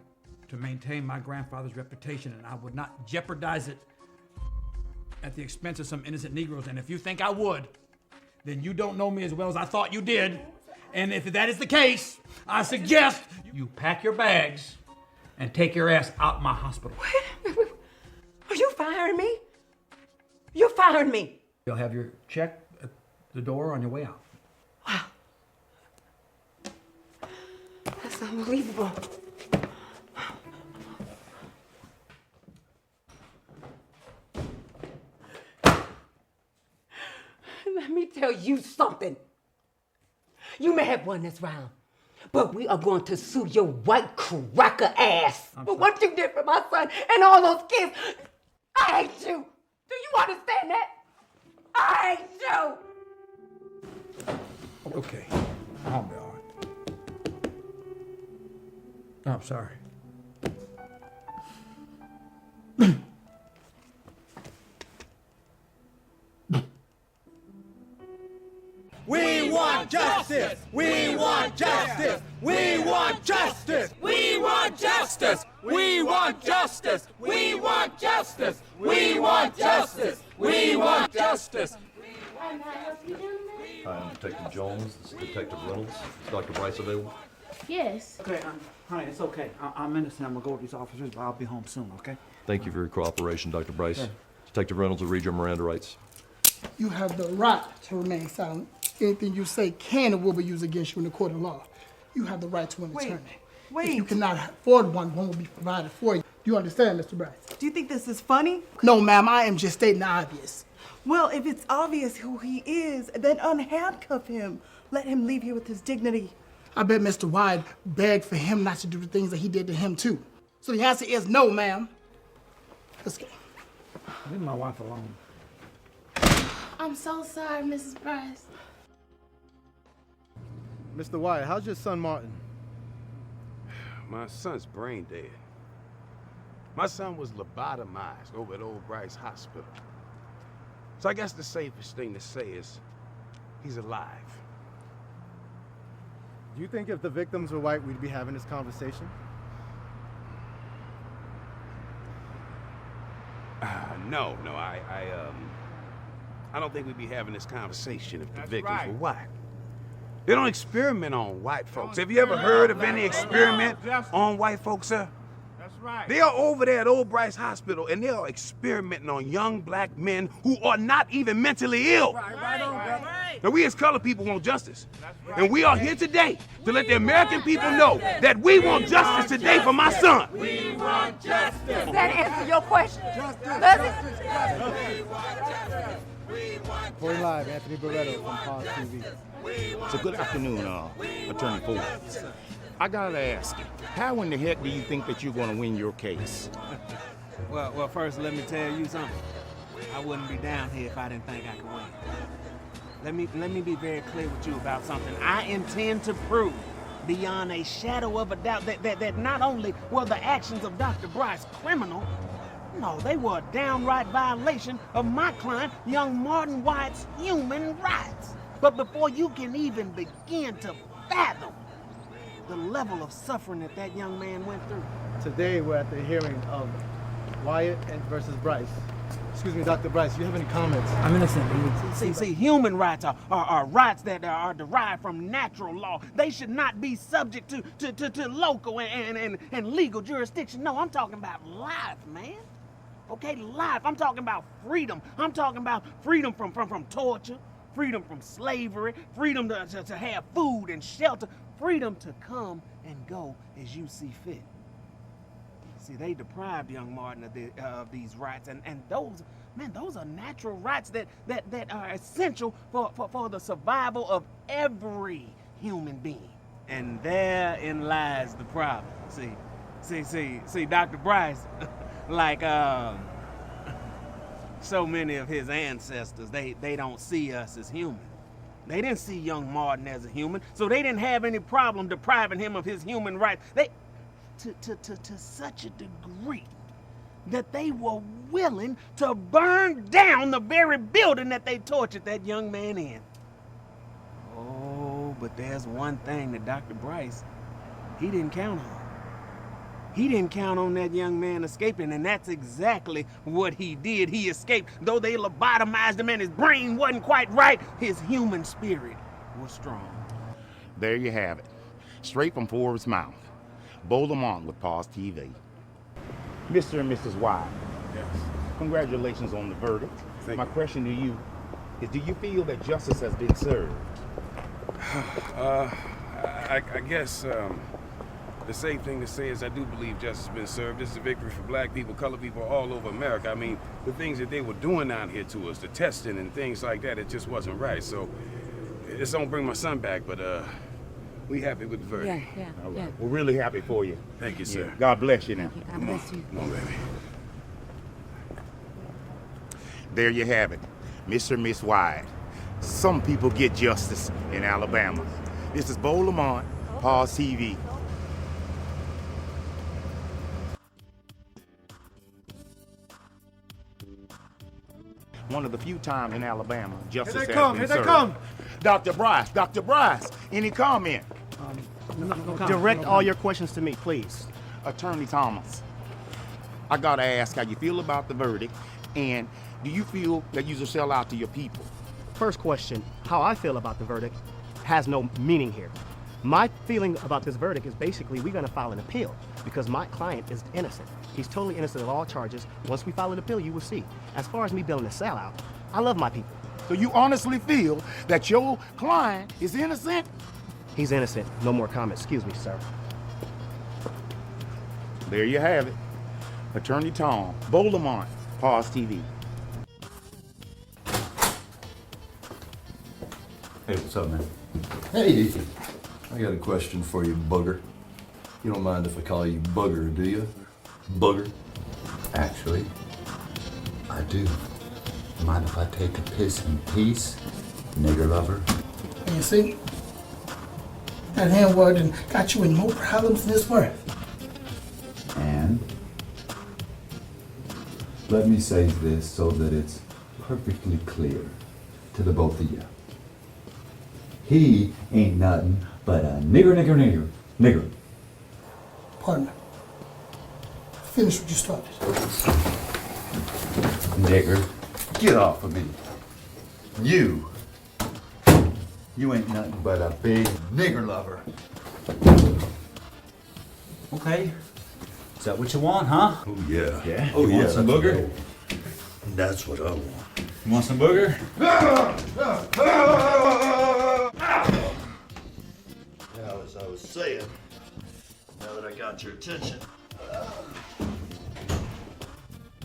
to maintain my grandfather's reputation, and I would not jeopardize it at the expense of some innocent Negroes. And if you think I would, then you don't know me as well as I thought you did. And if that is the case, I suggest you pack your bags and take your ass out my hospital. Are you firing me? You're firing me. You'll have your check at the door on your way out. Wow. That's unbelievable. Let me tell you something. You may have won this round, but we are going to sue your white cracker ass for what you did for my son and all those kids. I hate you. Do you understand that? I hate you. Okay, I'll be all right. Oh, I'm sorry. We want justice! We want justice! We want justice! We want justice! We want justice! We want justice! We want justice! We want justice! I'm Detective Jones. This is Detective Reynolds. Is Dr. Bryce available? Yes. Okay, honey, it's okay. I'm innocent. I'm gonna go with these officers, but I'll be home soon, okay? Thank you for your cooperation, Dr. Bryce. Detective Reynolds will read your Miranda rights. You have the right to remain silent. Anything you say can and will be used against you in the court of law. You have the right to an attorney. If you cannot afford one will be provided for you. Do you understand, Mr. Bryce? Do you think this is funny? No, ma'am, I am just stating the obvious. Well, if it's obvious who he is, then unhandcuff him. Let him leave here with his dignity. I bet Mr. Wyatt begged for him not to do the things that he did to him, too. So the answer is no, ma'am. Let's go. Leave my wife alone. I'm so sorry, Mrs. Bryce. Mr. Wyatt, how's your son Martin? My son's brain dead. My son was lobotomized over at Old Bryce Hospital. So I guess the safest thing to say is he's alive. Do you think if the victims were white, we'd be having this conversation? No, I don't think we'd be having this conversation if the victims were white. They don't experiment on white folks. Have you ever heard of any experiment on white folks, sir? That's right. They are over there at Old Bryce Hospital, and they are experimenting on young black men who are not even mentally ill. Now, we as colored people want justice. And we are here today to let the American people know that we want justice today for my son. We want justice! Does that answer your question? Does it? Reporting live, Anthony Barretto from Pause TV. So good afternoon, Attorney Ford. I gotta ask you, how in the heck do you think that you're gonna win your case? Well, first let me tell you something. I wouldn't be down here if I didn't think I could win. Let me be very clear with you about something. I intend to prove beyond a shadow of a doubt that not only were the actions of Dr. Bryce criminal, no, they were a downright violation of my client, young Martin Wyatt's human rights. But before you can even begin to fathom the level of suffering that young man went through. Today we're at the hearing of Wyatt versus Bryce. Excuse me, Dr. Bryce, do you have any comments? I'm innocent. See, human rights are rights that are derived from natural law. They should not be subject to local and legal jurisdiction. No, I'm talking about life, man. Okay, life. I'm talking about freedom. I'm talking about freedom from torture, freedom from slavery, freedom to have food and shelter, freedom to come and go as you see fit. See, they deprived young Martin of these rights, and those are natural rights that are essential for the survival of every human being. And therein lies the problem. See, Dr. Bryce, like so many of his ancestors, they don't see us as human. They didn't see young Martin as a human, so they didn't have any problem depriving him of his human rights. To such a degree that they were willing to burn down the very building that they tortured that young man in. Oh, but there's one thing that Dr. Bryce, he didn't count on. He didn't count on that young man escaping, and that's exactly what he did. He escaped. Though they lobotomized him and his brain wasn't quite right, his human spirit was strong. There you have it, straight from Forbes' mouth. Bo Lamont with Pause TV. Mr. and Mrs. White. Yes. Congratulations on the verdict. Thank My you. question to you is, do you feel that justice has been served? I guess the safe thing to say is I do believe justice has been served. This is a victory for black people, colored people all over America. I mean, the things that they were doing down here to us, the testing and things like that, it just wasn't right. So this don't bring my son back, but we happy with the verdict. Yeah. All right. We're really happy for you. Thank you, sir. Yeah. God bless you now. God bless you. Come on, baby. There you have it, Mr. and Miss White. Some people get justice in Alabama. This is Bo Lamont, Pause TV. One of the few times in Alabama justice has been served. Dr. Bryce, any comment? Direct all your questions to me, please. Attorney Thomas, I gotta ask how you feel about the verdict, and do you feel that you should sell out to your people? First question, how I feel about the verdict has no meaning here. My feeling about this verdict is basically we're gonna file an appeal because my client is innocent. He's totally innocent of all charges. Once we file an appeal, you will see. As far as me building a sellout, I love my people. So you honestly feel that your client is innocent? He's innocent. No more comments. Excuse me, sir. There you have it. Attorney Tom, Bo Lamont, Pause TV. Hey, what's up, man? Hey! I got a question for you, Booger. You don't mind if I call you Booger, do you? Booger? Actually, I do. Mind if I take a piss in peace, nigger lover? And you see, that hand word and got you in more problems than it's worth. And let me say this so that it's perfectly clear to the both of you. He ain't nothing but a nigger. Partner, finish what you started. Nigger, get off of me. You ain't nothing but a big nigger lover. Okay. Is that what you want, huh? Oh, yeah. Yeah? Oh, You yeah. want some booger? That's what I want. You want some booger? Now, as I was saying, now that I got your attention,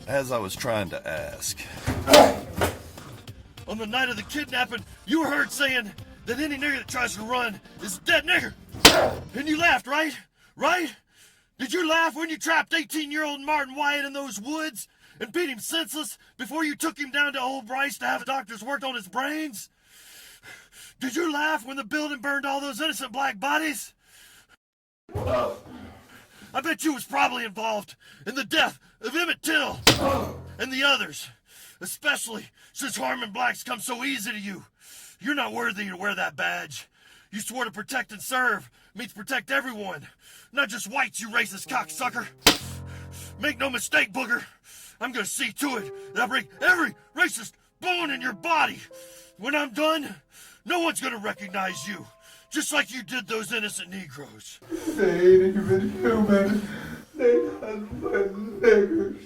as I was trying to ask. On the night of the kidnapping, you were heard saying that any nigger that tries to run is a dead nigger. And you laughed, right? Right? Did you laugh when you trapped 18-year-old Martin Wyatt in those woods and beat him senseless before you took him down to Old Bryce to have doctors work on his brains? Did you laugh when the building burned all those innocent black bodies? I bet you was probably involved in the death of Emmett Till and the others, especially since harming blacks comes so easy to you. You're not worthy to wear that badge. You swore to protect and serve means protect everyone, not just whites, you racist cocksucker. Make no mistake, Booger. I'm gonna see to it that I break every racist bone in your body. When I'm done, no one's gonna recognize you, just like you did those innocent Negroes. They ain't even human. They nothing but niggers.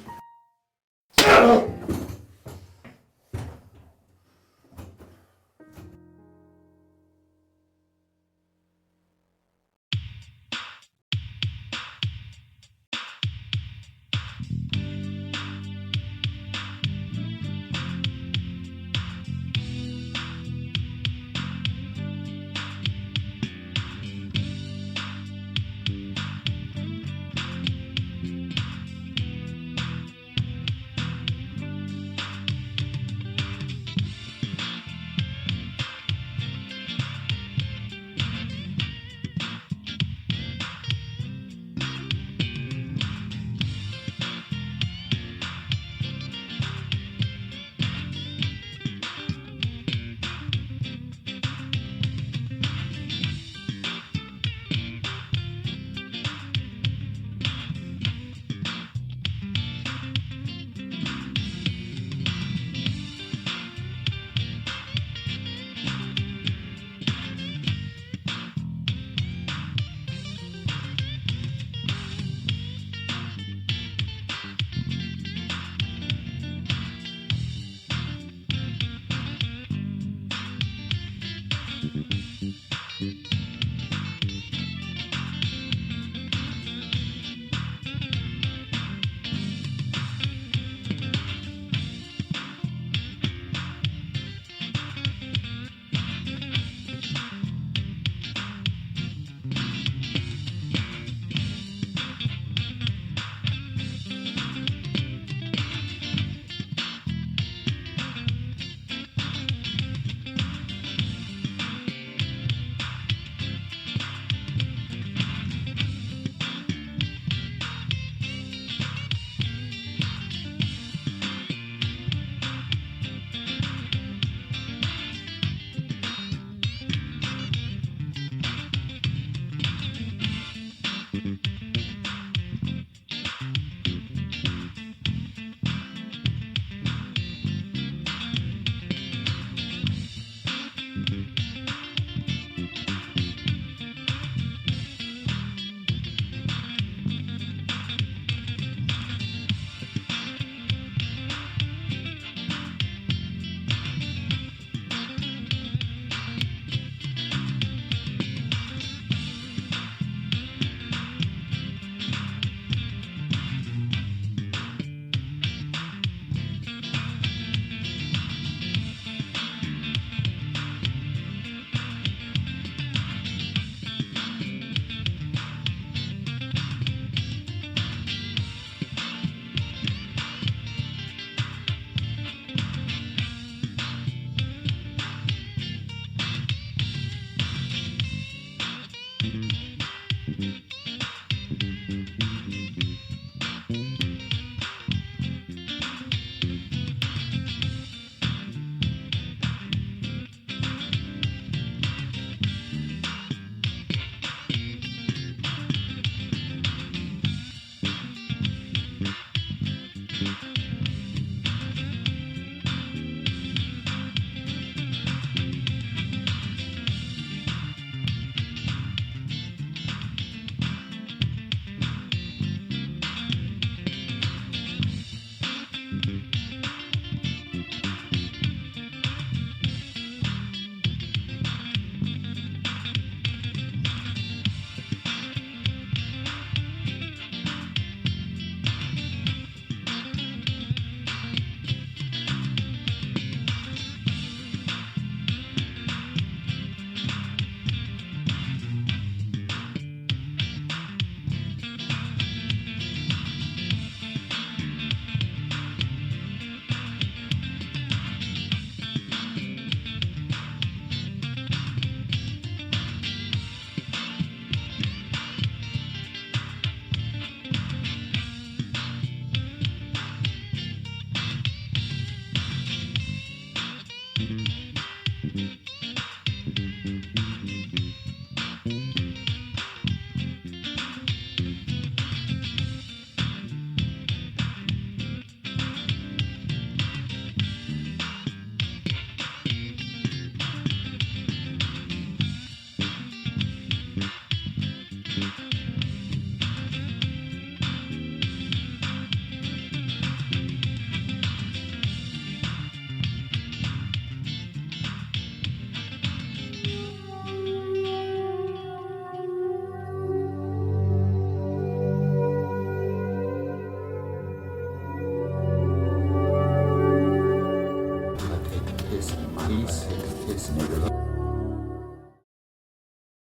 piss and peace, his neighborhood.